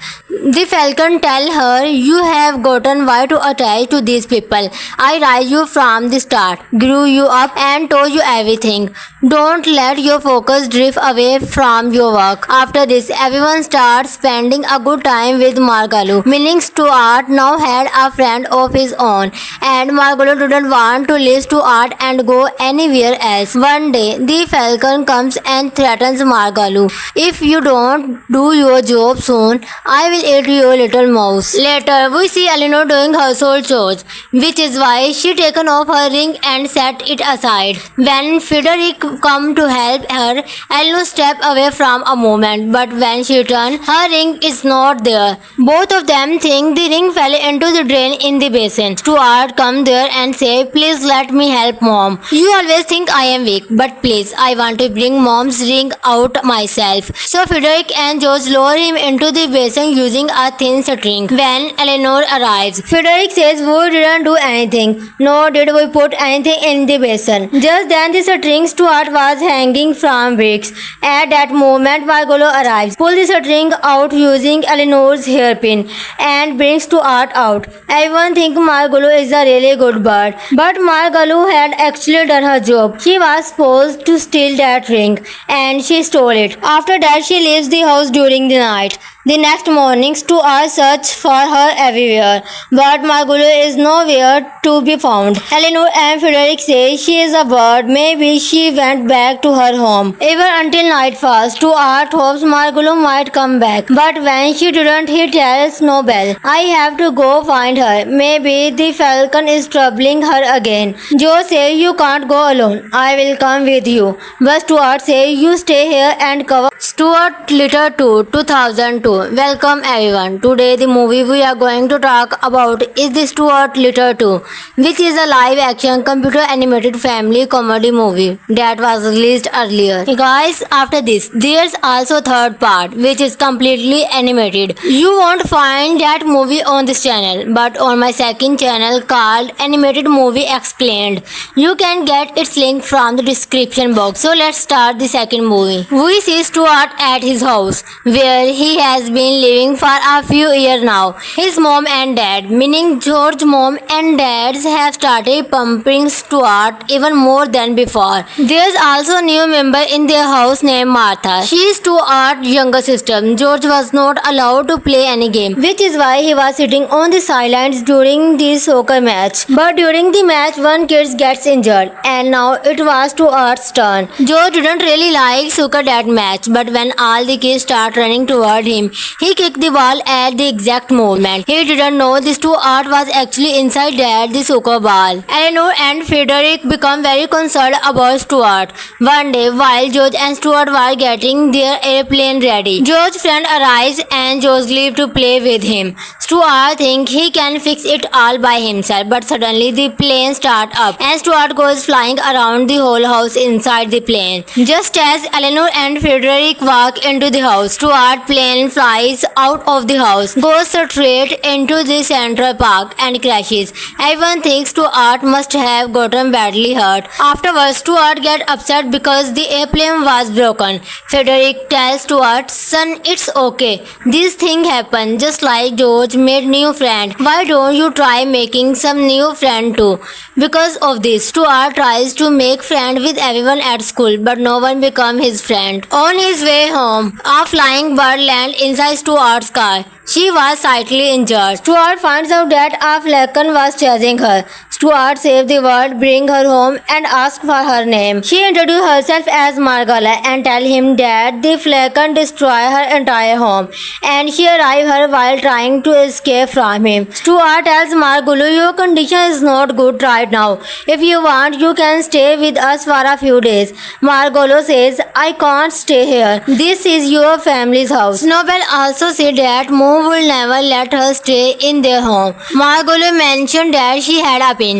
A: The falcon tell her, "You have gotten way too attached to these people. I raised you from the start, grew you up and told you everything. Don't let your focus drift away from your work." After this, everyone starts spending a good time with Margalo, meaning Stuart now had a friend of his own, and Margalo didn't want to leave Stuart and go anywhere else. One day, the falcon comes and threatens Margalo, "If you don't do your job soon, I will eat your little mouse." Later, we see Eleanor doing household chores, which is why she taken off her ring and set it aside. When Frederick come to help her, Eleanor step away from a moment, but when she turns, her ring is not there. Both of them think the ring fell into the drain in the basin. Stuart come there and say, "Please let me help Mom. You always think I am weak, but please, I want to bring Mom's ring out myself." So Frederick and George lower him into the basin using a thin string. When Eleanor arrives, Frederick says, "We didn't do anything, nor did we put anything in the basin." Just then the string Stuart was hanging from bricks. At that moment, Margolo arrives, pulls the string out using Eleanor's hairpin, and brings Stuart out. Everyone thinks Margolo is a really good bird, but Margolo had actually done her job. She was supposed to steal that ring, and she stole it. After that, she leaves the house during the night. The next morning, Stuart searches for her everywhere, but Margolo is nowhere to be found. Eleanor and Frederick say she is a bird. Maybe she went back to her home. Even until night falls, Stuart hopes Margolo might come back. But when she didn't, he tells Snowbell, "I have to go find her. Maybe the falcon is troubling her again." Joe says, "You can't go alone. I will come with you." But Stuart says, "You stay here and cover." Stuart Little 2, 2002. Welcome everyone. Today the movie we are going to talk about is the Stuart Little 2, which is a live action computer animated family comedy movie that was released earlier. Hey guys, after this there's also third part which is completely animated. You won't find that movie on this channel, but on my second channel called Animated Movie Explained. You can get its link from the description box. So let's start the second movie. We see Stuart at his house where he has has been living for a few years now. His mom and dad, meaning George's mom and dads, have started pumping Stuart even more than before. There's also a new member in their house named Martha. She is Stuart's younger sister. George was not allowed to play any game, which is why he was sitting on the sidelines during the soccer match. But during the match, one kid gets injured, and now it was Stuart's turn. George didn't really like soccer that match, but when all the kids start running toward him, he kicked the ball at the exact moment. He didn't know this Stuart was actually inside the soccer ball. Eleanor and Frederick become very concerned about Stuart. One day, while George and Stuart were getting their airplane ready, George's friend arrives and George leaves to play with him. Stuart thinks he can fix it all by himself, but suddenly the plane starts up and Stuart goes flying around the whole house inside the plane. Just as Eleanor and Frederick walk into the house, Stuart's plane flies out of the house, goes straight into the Central Park and crashes. Everyone thinks Stuart must have gotten badly hurt. Afterwards, Stuart gets upset because the airplane was broken. Frederick tells Stuart, "Son, it's okay. This thing happened just like George made new friend. Why don't you try making some new friend too?" Because of this, Stuart tries to make friend with everyone at school, but no one becomes his friend. On his way home, a flying bird lands inside Stuart's car. She was slightly injured. Stuart finds out that a falcon was chasing her. Stuart saves the bird, brings her home, and asks for her name. She introduces herself as Margala and tells him that the falcon destroyed her entire home, and she arrived her while trying to escape from him. Stuart tells Margulu, "Your condition is not good right now. If you want, you can stay with us for a few days." Margolo says, "I can't stay here. This is your family's house." Snowbell also said that Moon will never let her stay in their home. Margolo mentioned that she had a pin,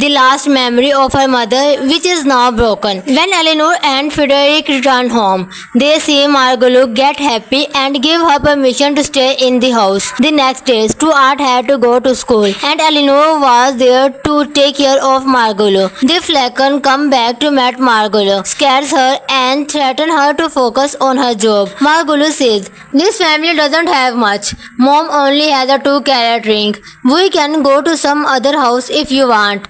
A: the last memory of her mother, which is now broken. When Eleanor and Frederick return home, they see Margolo get happy and give her permission to stay in the house. The next day, Stuart had to go to school, and Eleanor was there to take care of Margolo. The falcon comes back to meet Margolo, scares her and threatens her to focus on her job. Margolo says, "This family doesn't have much. Mom only has a 2-carat ring. We can go to some other house if you want."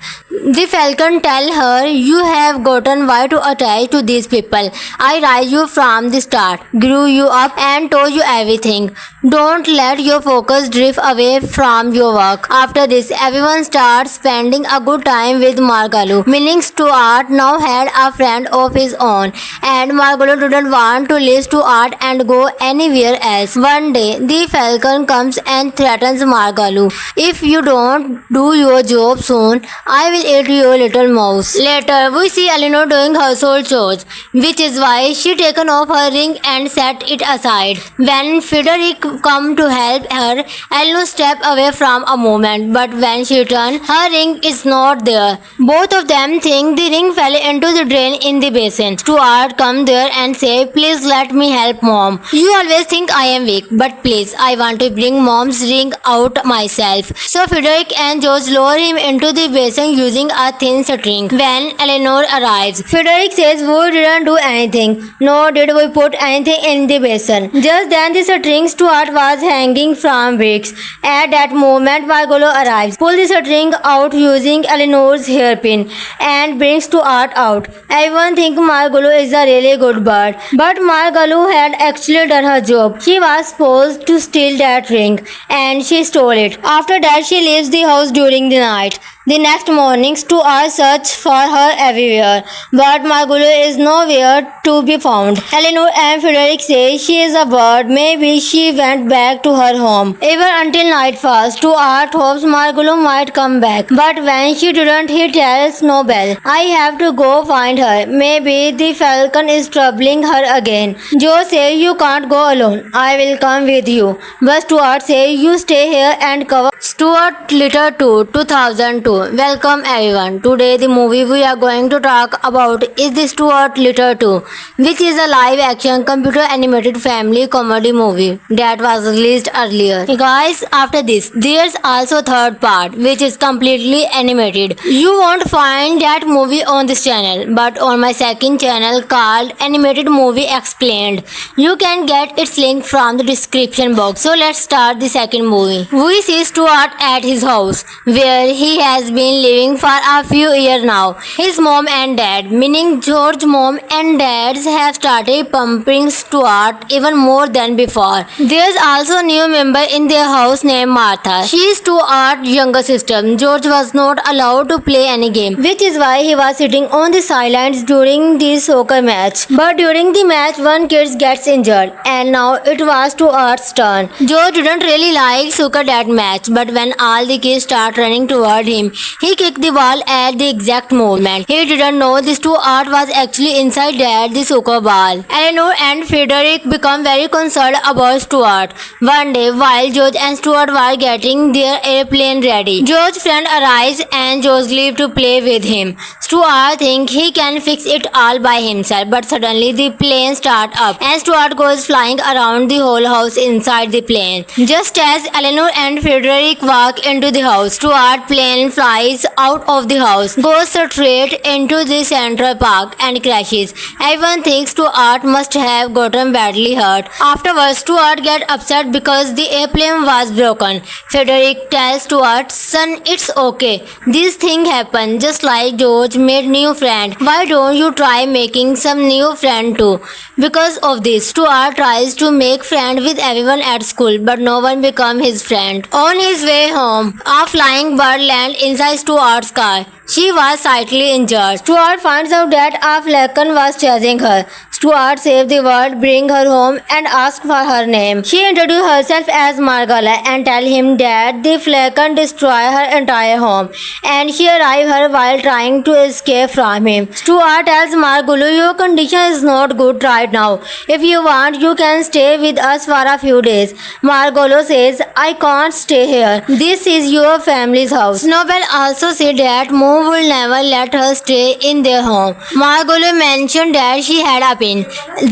A: The falcon tells her, "You have gotten way too attached to these people. I raised you from the start, grew you up and told you everything. Don't let your focus drift away from your work." After this, everyone starts spending a good time with Margalo, meaning Stuart now had a friend of his own, and Margalo didn't want to leave Stuart and go anywhere else. One day, the falcon comes and threatens Margalo, "If you don't do your job soon, I will eat your little mouse." Later, we see Eleanor doing household chores, which is why she taken off her ring and set it aside. When Frederick come to help her, Eleanor step away from a moment, but when she turns, her ring is not there. Both of them think the ring fell into the drain in the basin. Stuart come there and say, "Please let me help Mom. You always think I am weak, but please, I want to bring Mom's ring out myself." So Frederick and George lower him into the basin using a thin string. When Eleanor arrives, Frederick says, "We didn't do anything, nor did we put anything in the basin." Just then the string Stuart was hanging from bricks. At that moment, Margolo arrives, pulls the string out using Eleanor's hairpin, and brings Stuart out. Everyone thinks Margolo is a really good bird, but Margolo had actually done her job. She was supposed to steal that ring, and she stole it. After that, she leaves the house during the night. The next morning, Stuart searches for her everywhere, but Margolo is nowhere to be found. Eleanor and Frederick say she is a bird. Maybe she went back to her home. Even until night falls, Stuart hopes Margolo might come back. But when she didn't, he tells Snowbell, "I have to go find her. Maybe the falcon is troubling her again." Joe says, "You can't go alone. I will come with you." But Stuart says, "You stay here and cover." Stuart Litter 2, 2002. Welcome everyone. Today the movie we are going to talk about is the Stuart Little 2, which is a live action computer animated family comedy movie that was released earlier. Hey guys, after this there's also third part which is completely animated. You won't find that movie on this channel, but on my second channel called Animated Movie Explained. You can get its link from the description box. So let's start the second movie. We see Stuart at his house, where he has been living for a few years now. His mom and dad, meaning George's mom and dads, have started pumping Stuart even more than before. There's also a new member in their house named Martha. She is Stuart's younger sister. George was not allowed to play any game, which is why he was sitting on the sidelines during the soccer match. But during the match, one kid gets injured, and now it was Stuart's turn. George didn't really like soccer that match, but when all the kids start running toward him, he kicked the ball at the exact moment. He didn't know this Stuart was actually inside the soccer ball. Eleanor and Frederick become very concerned about Stuart. One day, while George and Stuart were getting their airplane ready, George's friend arrives and George leaves to play with him. Stuart thinks he can fix it all by himself, but suddenly the plane starts up and Stuart goes flying around the whole house inside the plane. Just as Eleanor and Frederick walk into the house, Stuart's plane flies out of the house, goes straight into the Central Park and crashes. Everyone thinks Stuart must have gotten badly hurt. Afterwards, Stuart gets upset because the airplane was broken. Frederick tells Stuart, "Son, it's okay. This thing happened just like George made new friend. Why don't you try making some new friend too?" Because of this, Stuart tries to make friend with everyone at school, but no one becomes his friend. On his way home, a flying bird lands inside Stuart's car. She was slightly injured. Stuart finds out that a falcon was chasing her. Stuart saves the bird, brings her home, and asks for her name. She introduces herself as Margala and tells him that the falcon destroyed her entire home, and she arrived her while trying to escape from him. Stuart tells Margulu, "Your condition is not good right now. If you want, you can stay with us for a few days." Margolo says, "I can't stay here. This is your family's house." Snowbell also said that Mom will never let her stay in their home. Margolo mentioned that she had a pin,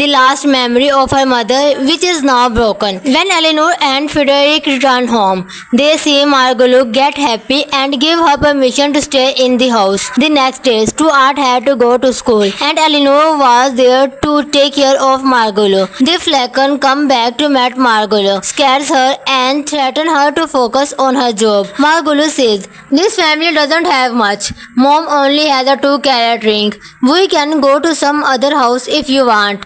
A: the last memory of her mother, which is now broken. When Eleanor and Frederick return home, they see Margolo get happy and give her permission to stay in the house. The next day, Stuart had to go to school, and Eleanor was there to take care of Margolo. The falcon comes back to meet Margolo, scares her and threatens her to focus on her job. Margolo says, "This family doesn't have much. Mom only has a 2-carat ring. We can go to some other house if you want."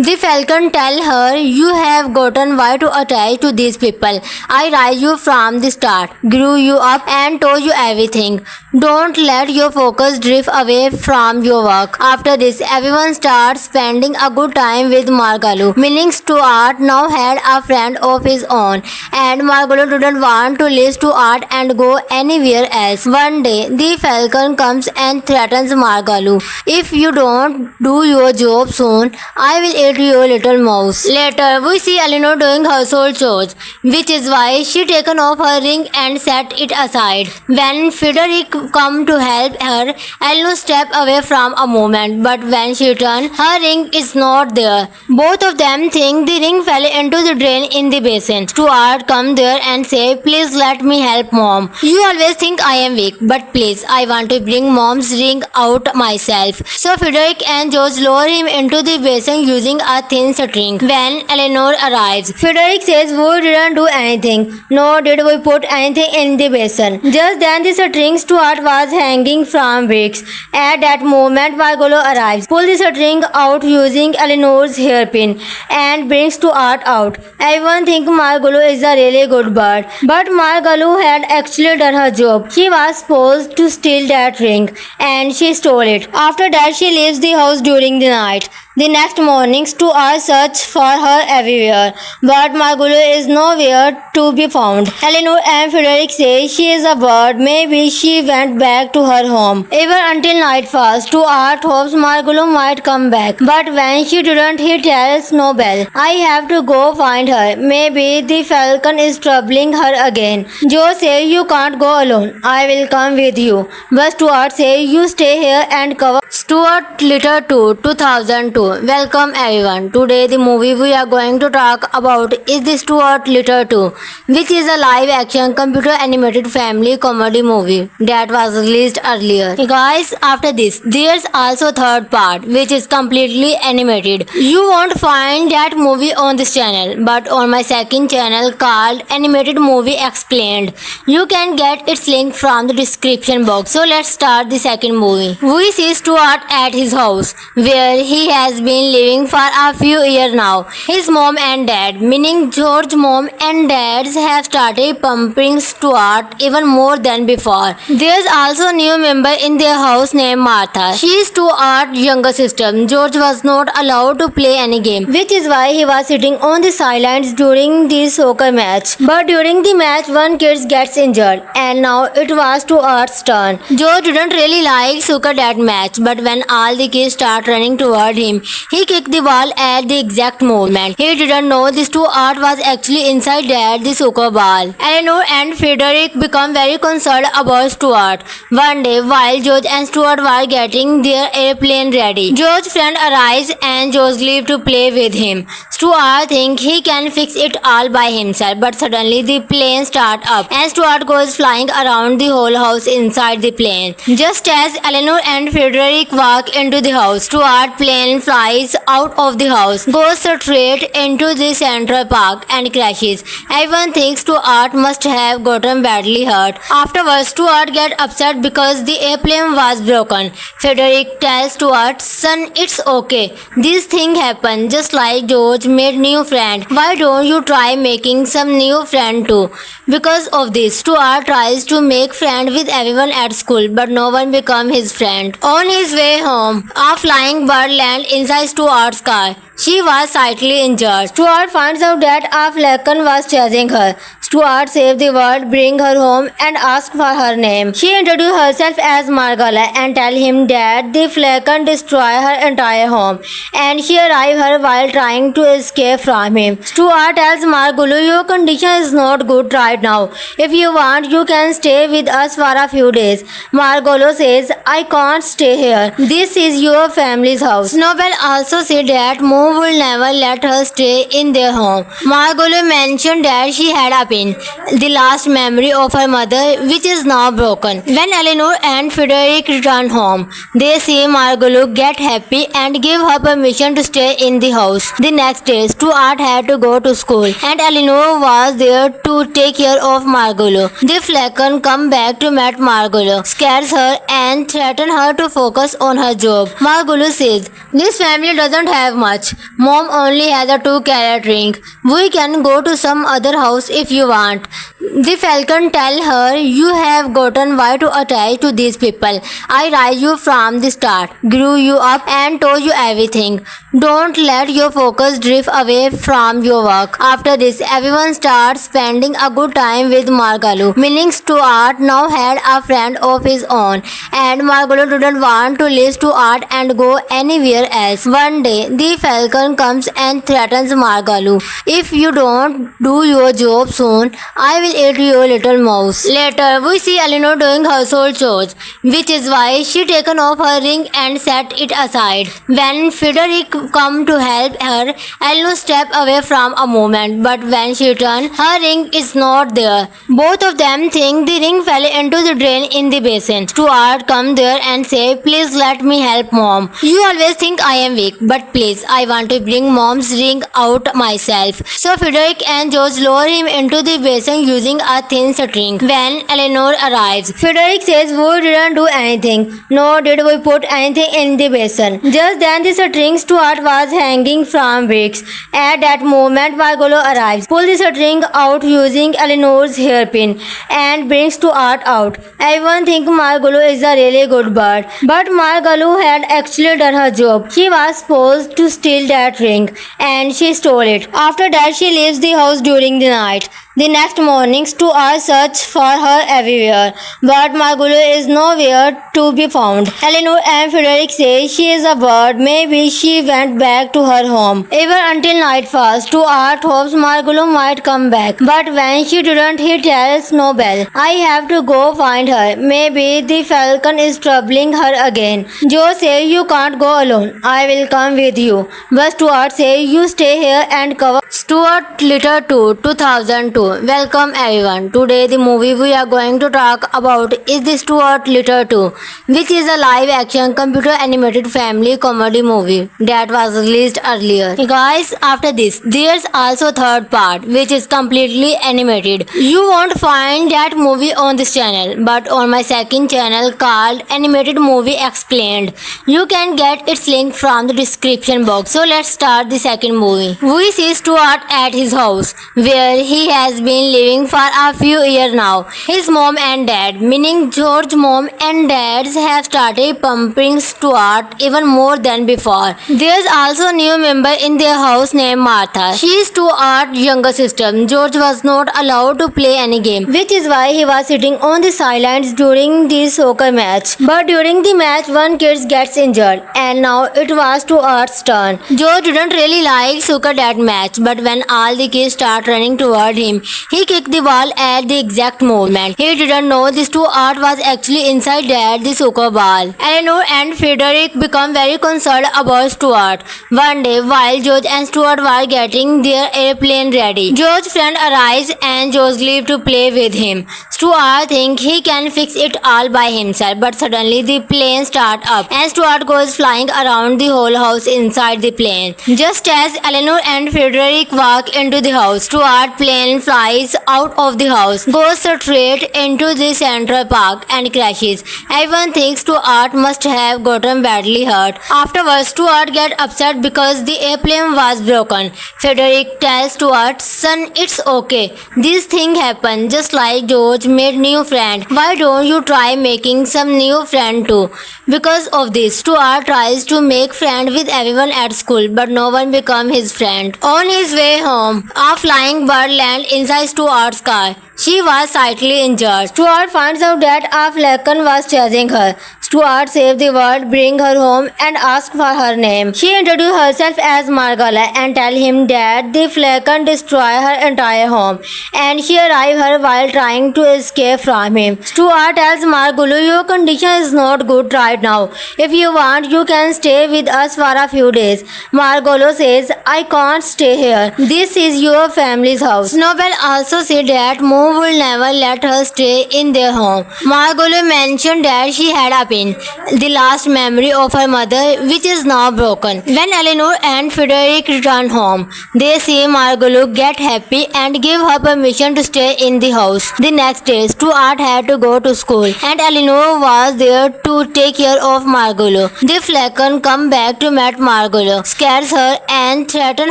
A: The falcon tells her, "You have gotten way too attached to these people. I raised you from the start, grew you up and told you everything. Don't let your focus drift away from your work." After this, everyone starts spending a good time with Margalo, meaning Stuart now had a friend of his own, and Margalo didn't want to leave Stuart and go anywhere else. One day, the falcon comes and threatens Margalo, "If you don't do your job soon, I will eat your little mouse." Later, we see Eleanor doing household chores, which is why she taken off her ring and set it aside. When Frederick come to help her, Eleanor step away from a moment, but when she turns, her ring is not there. Both of them think the ring fell into the drain in the basin. Stuart come there and say, "Please let me help Mom. You always think I am weak, but please, I want to bring Mom's ring out myself." So Frederick and George lower him into the basin using a thin string. When Eleanor arrives, Frederick says, "We didn't do anything, nor did we put anything in the basin." Just then the string Stuart was hanging from bricks. At that moment, Margolo arrives, pulls the string out using Eleanor's hairpin, and brings Stuart out. Everyone thinks Margolo is a really good bird, but Margolo had actually done her job. She was supposed to steal that ring, and she stole it. After that, she leaves the house during the night. The next morning, Stuart searched for her everywhere, but Margolo is nowhere to be found. Eleanor and Frederick say she is aboard. Maybe she went back to her home. Even until nightfall, Stuart hopes Margolo might come back. But when she didn't, he tells Nobel, I have to go find her. Maybe the falcon is troubling her again. Joe says you can't go alone. I will come with you. But Stuart says you stay here and cover. Stuart Little 2 2002. Welcome everyone. Today the movie we are going to talk about is the Stuart Little 2, which is a live action computer animated family comedy movie that was released earlier. Hey guys, after this there's also third part which is completely animated. You won't find that movie on this channel, but on my second channel called Animated Movie Explained. You can get its link from the description box. So let's start the second movie. We see Stuart at his house where he has been living for a few years now. His mom and dad, meaning George's mom and dads, have started pumping Stuart even more than before. There's also a new member in their house named Martha. She is Stuart's younger sister. George was not allowed to play any game, which is why he was sitting on the sidelines during the soccer match. But during the match, one kid gets injured, and now it was Stuart's turn. George didn't really like soccer that match, but when all the kids start running toward him, he kicked the ball at the exact moment. He didn't know this Stuart was actually inside the soccer ball. Eleanor and Frederick become very concerned about Stuart. One day, while George and Stuart were getting their airplane ready, George's friend arrives and George leaves to play with him. Stuart thinks he can fix it all by himself, but suddenly the plane starts up and Stuart goes flying around the whole house inside the plane. Just as Eleanor and Frederick walk into the house, Stuart's plane flies out of the house, goes straight into the Central Park and crashes. Everyone thinks Stuart must have gotten badly hurt. Afterwards, Stuart gets upset because the airplane was broken. Frederick tells Stuart, son, it's okay. This thing happened just like George made new friend. Why don't you try making some new friend too? Because of this, Stuart tries to make friend with everyone at school, but no one becomes his friend. On his way home, a flying bird lands inside Stuart's car. She was slightly injured. Stuart finds out that a falcon was chasing her. Stuart saves the bird, brings her home, and asks for her name. She introduces herself as Margala and tells him that the falcon destroyed her entire home, and she arrived her while trying to escape from him. Stuart tells Margulu, your condition is not good right now. If you want, you can stay with us for a few days. Margolo says, I can't stay here. This is your family's house. Nobel also said that Mom will never let her stay in their home. Margolo mentioned that she had a pin, the last memory of her mother, which is now broken. When Eleanor and Frederick return home, they see Margolo get happy and give her permission to stay in the house. The next day, Stuart had to go to school, and Eleanor was there to take care of Margolo. The falcon comes back to meet Margolo, scares her and threatens her to focus on her job. Margolo says, this family doesn't have much. Mom only has a 2-carat ring. We can go to some other house if you want. The falcon tells her, you have gotten way too attached to these people. I raised you from the start, grew you up and told you everything. Don't let your focus drift away from your work. After this, everyone starts spending a good time with Margalo, meaning Stuart now had a friend of his own, and Margalo didn't want to leave Stuart and go anywhere else. One day, the falcon comes and threatens Margalo. If you don't do your job soon, I will eat your little mouse. Later, we see Eleanor doing household chores, which is why she taken off her ring and set it aside. When Frederick come to help her, Eleanor step away from a moment, but when she turns, her ring is not there. Both of them think the ring fell into the drain in the basin. Stuart come there and say, please let me help mom. You always think I am weak, but please, I want to bring mom's ring out myself. So Frederick and George lower him into the basin using a thin string. When Eleanor arrives, Frederick says we didn't do anything, nor did we put anything in the basin. Just then the string Stuart was hanging from bricks. At that moment, Margolo arrives, pulls the string out using Eleanor's hairpin, and brings Stuart out. Everyone thinks Margolo is a really good bird, but Margolo had actually done her job. She was supposed to steal that ring, and she stole it. After that, she leaves the house during the night. The next morning, Stuart searches for her everywhere, but Margolo is nowhere to be found. Eleanor and Frederick say she is a bird. Maybe she went back to her home. Even until nightfall, Stuart hopes Margolo might come back. But when she didn't, he tells Nobel, I have to go find her. Maybe the falcon is troubling her again. Joe says you can't go alone. I will come with you. But Stuart says you stay here and cover. Stuart Little 2 2002. Welcome everyone. Today the movie we are going to talk about is the Stuart Little 2, which is a live action computer animated family comedy movie that was released earlier. Guys, after this there's also third part which is completely animated. You won't find that movie on this channel, but on my second channel called Animated Movie Explained. You can get its link from the description box. So let's start the second movie. We see Stuart at his house where he has been living for a few years now. His mom and dad, meaning George's mom and dads, have started pumping Stuart even more than before. There's also a new member in their house named Martha. She is Stuart's younger sister. George was not allowed to play any game, which is why he was sitting on the sidelines during the soccer match. But during the match, one kid gets injured, and now it was Stuart's turn. George didn't really like soccer that match, but when all the kids start running toward him, he kicked the ball at the exact moment. He didn't know this Stuart was actually inside the soccer ball. Eleanor and Frederick become very concerned about Stuart. One day, while George and Stuart were getting their airplane ready, George's friend arrives and George leaves to play with him. Stuart thinks he can fix it all by himself, but suddenly the plane starts up and Stuart goes flying around the whole house inside the plane. Just as Eleanor and Frederick walk into the house, Stuart's plane flies out of the house, goes straight into the Central Park and crashes. Everyone thinks Stuart must have gotten badly hurt. Afterwards, Stuart gets upset because the airplane was broken. Frederick tells Stuart, son, it's okay. This thing happened just like George made new friend. Why don't you try making some new friend too? Because of this, Stuart tries to make friend with everyone at school, but no one becomes his friend. On his way home, a flying bird lands inside Stuart's car. She was slightly injured. Stuart finds out that a falcon was chasing her. Stuart saves the bird, brings her home, and asks for her name. She introduces herself as Margala and tells him that the falcon destroyed her entire home, and she arrives her while trying to escape from him. Stuart tells Margulu, your condition is not good right now. If you want, you can stay with us for a few days. Margolo says, I can't stay here. This is your family's house. Nobel also said that Mo will never let her stay in their home. Margolo mentioned that she had a pin, the last memory of her mother, which is now broken. When Eleanor and Frederick return home, they see Margolo get happy and give her permission to stay in the house. The next day, Stuart had to go to school, and Eleanor was there to take care of Margolo. The falcon comes back to meet Margolo, scares her and threatens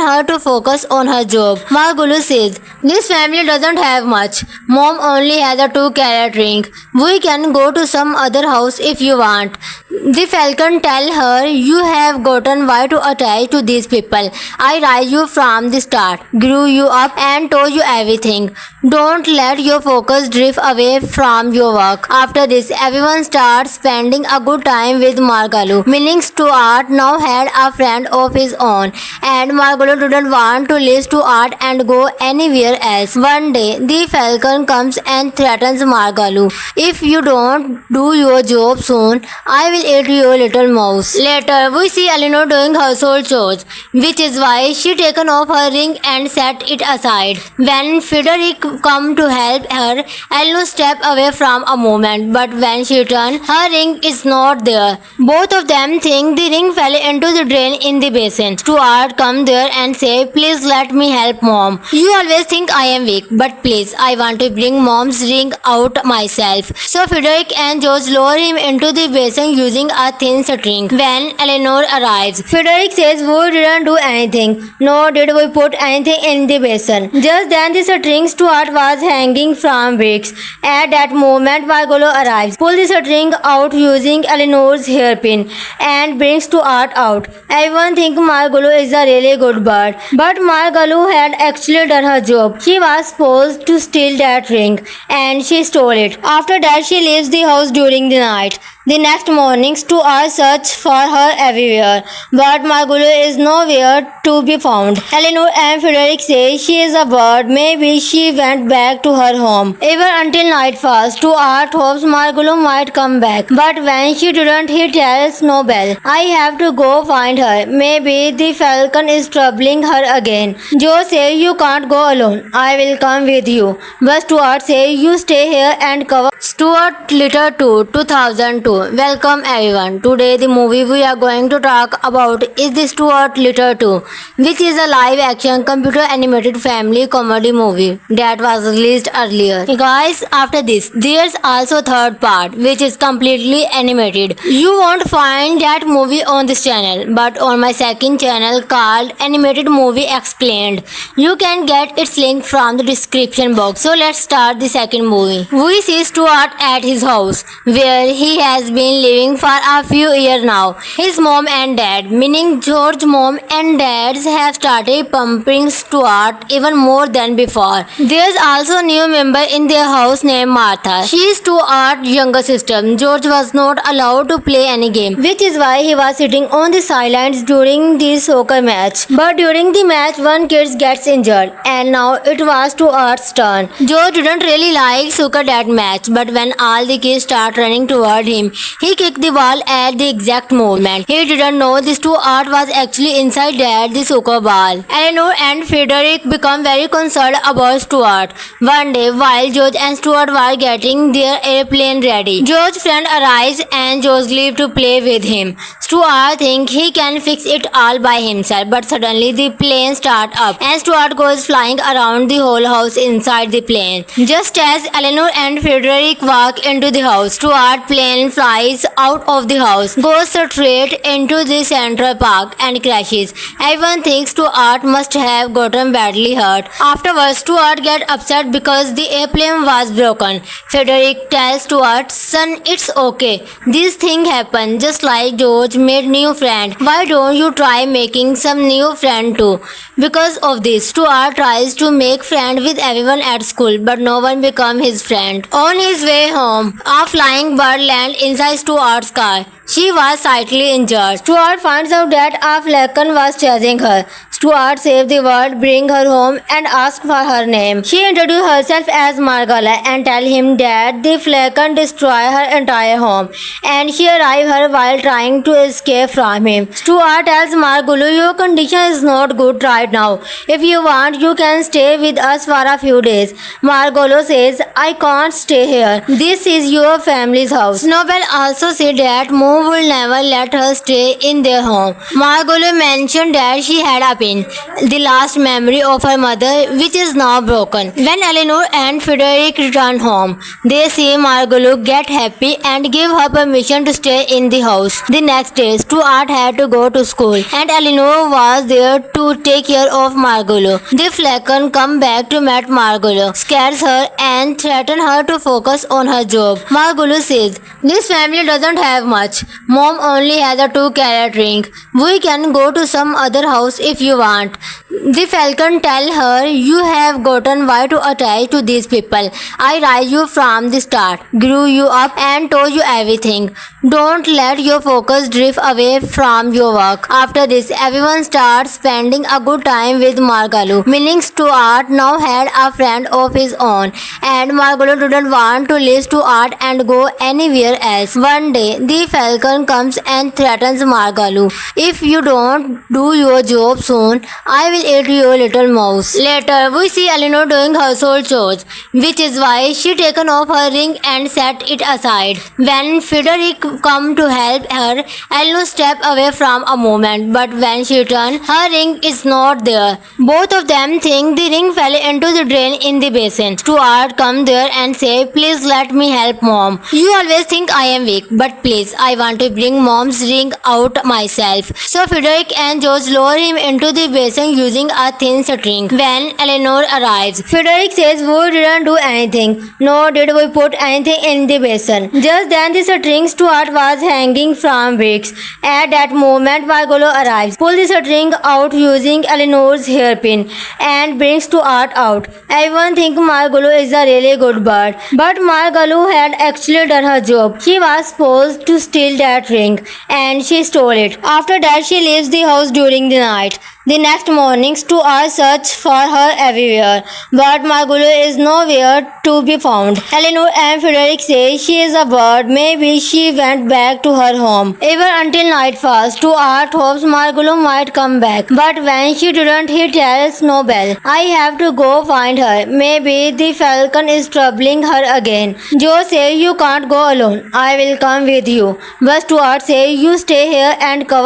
A: her to focus on her job. Margolo says, this family doesn't have much. Mom only has a 2-carat ring. We can go to some other house if you want. The falcon tells her, you have gotten way too attached to these people. I raised you from the start, grew you up and told you everything. Don't let your focus drift away from your work. After this, everyone starts spending a good time with Margalo, meaning Stuart now had a friend of his own, and Margalo didn't want to leave Stuart and go anywhere else. One day, the falcon comes and threatens Margalo. If you don't do your job soon, I will eat your little mouse. Later, we see Eleanor doing household chores, which is why she taken off her ring and set it aside. When Frederick come to help her, Eleanor step away from a moment, but when she turns, her ring is not there. Both of them think the ring fell into the drain in the basin. Stuart come there and say, please let me help mom. You always think I am weak, but please, I want to bring mom's ring out myself. So Frederick and George lower him into the basin using a thin string. When Eleanor arrives, Frederick says we didn't do anything, nor did we put anything in the basin. Just then the string Stuart was hanging from bricks. At that moment, Margolo arrives, pulls the string out using Eleanor's hairpin, and brings Stuart out. Everyone thinks Margolo is a really good bird, but Margolo had actually done her job. She was supposed to steal that ring, and she stole it. After that, she leaves the house during the night. The next morning, Stuart searches for her everywhere, but Margolo is nowhere to be found. Eleanor and Frederick say she is a bird. Maybe she went back to her home. Even until nightfall, Stuart hopes Margolo might come back. But when she didn't, he tells Nobel, I have to go find her. Maybe the falcon is troubling her again. Joe says you can't go alone. I will come with you. But Stuart says you stay here and cover. Stuart Little 2 2002. Welcome everyone. Today the movie we are going to talk about is the Stuart Little 2, which is a live action computer animated family comedy movie that was released earlier. Guys, after this there's also third part which is completely animated. You won't find that movie on this channel, but on my second channel called Animated Movie Explained. You can get its link from the description box. So let's start the second movie. We see Stuart at his house where he has been living for a few years now. His mom and dad, meaning George's mom and dads, have started pumping Stuart even more than before. There's also a new member in their house named Martha. She is Stuart's younger sister. George was not allowed to play any game, which is why he was sitting on the sidelines during the soccer match. But during the match, one kid gets injured, and now it was Stuart's turn. George didn't really like soccer that match, but when all the kids start running toward him, he kicked the ball at the exact moment. He didn't know this Stuart was actually inside the soccer ball. Eleanor and Frederick become very concerned about Stuart. One day, while George and Stuart were getting their airplane ready, George's friend arrives and George leaves to play with him. Stuart thinks he can fix it all by himself, but suddenly the plane starts up and Stuart goes flying around the whole house inside the plane. Just as Eleanor and Frederick walk into the house, Stuart's plane flies out of the house, goes straight into the Central Park and crashes. Everyone thinks Stuart must have gotten badly hurt. Afterwards, Stuart gets upset because the airplane was broken. Frederick tells Stuart, son, it's okay. This thing happened just like George made new friend. Why don't you try making some new friend too? Because of this, Stuart tries to make friend with everyone at school, but no one becomes his friend. On his way home, a flying bird lands inside Stuart's car. She was slightly injured. Stuart finds out that a falcon was chasing her. Stuart saves the bird, brings her home, and asks for her name. She introduces herself as Margala and tells him that the falcon destroyed her entire home, and she arrives her while trying to escape from him. Stuart tells Margulu, your condition is not good right now. If you want, you can stay with us for a few days. Margolo says, I can't stay here. This is your family's house. Nobel also said that Mo will never let her stay in their home. Margolo mentioned that she had a pin, the last memory of her mother, which is now broken. When Eleanor and Frederick return home, they see Margolo get happy and give her permission to stay in the house. The next day, Stuart had to go to school, and Eleanor was there to take care of Margolo. The falcon come back to meet Margolo, scares her and threatens her to focus on her job. Margolo says, this family doesn't have much. Mom only has a 2-carat ring. We can go to some other house if you want. The falcon tells her, you have gotten way too attached to these people. I raised you from the start, grew you up and told you everything. Don't let your focus drift away from your work. After this, everyone starts spending a good time with Margalo, meaning Stuart now had a friend of his own, and Margalo didn't want to leave Stuart and go anywhere else. One day, the falcon Falcon comes and threatens Margalu. If you don't do your job soon, I will eat your little mouse. Later, we see Eleanor doing household chores, which is why she taken off her ring and set it aside. When Frederick come to help her, Eleanor step away from a moment, but when she turns, her ring is not there. Both of them think the ring fell into the drain in the basin. Stuart come there and say, please let me help mom. You always think I am weak, but please, I want to bring mom's ring out myself. So Frederick and George lower him into the basin using a thin string. When Eleanor arrives, Frederick says we didn't do anything, nor did we put anything in the basin. Just then the string Stuart was hanging from bricks. At that moment, Margolo arrives, pull the string out using Eleanor's hairpin, and brings Stuart out. Everyone thinks Margolo is a really good bird, but Margolo had actually done her job. She was supposed to steal that ring, and she stole it. After that, she leaves the house during the night. The next morning, Stuart searches for her everywhere, but Margolo is nowhere to be found. Eleanor and Frederick say she is a bird. Maybe she went back to her home. Even until nightfall, Stuart hopes Margolo might come back. But when she didn't, he tells Nobel, I have to go find her. Maybe the falcon is troubling her again. Joe says you can't go alone. I will come with you. But Stuart says you stay here and cover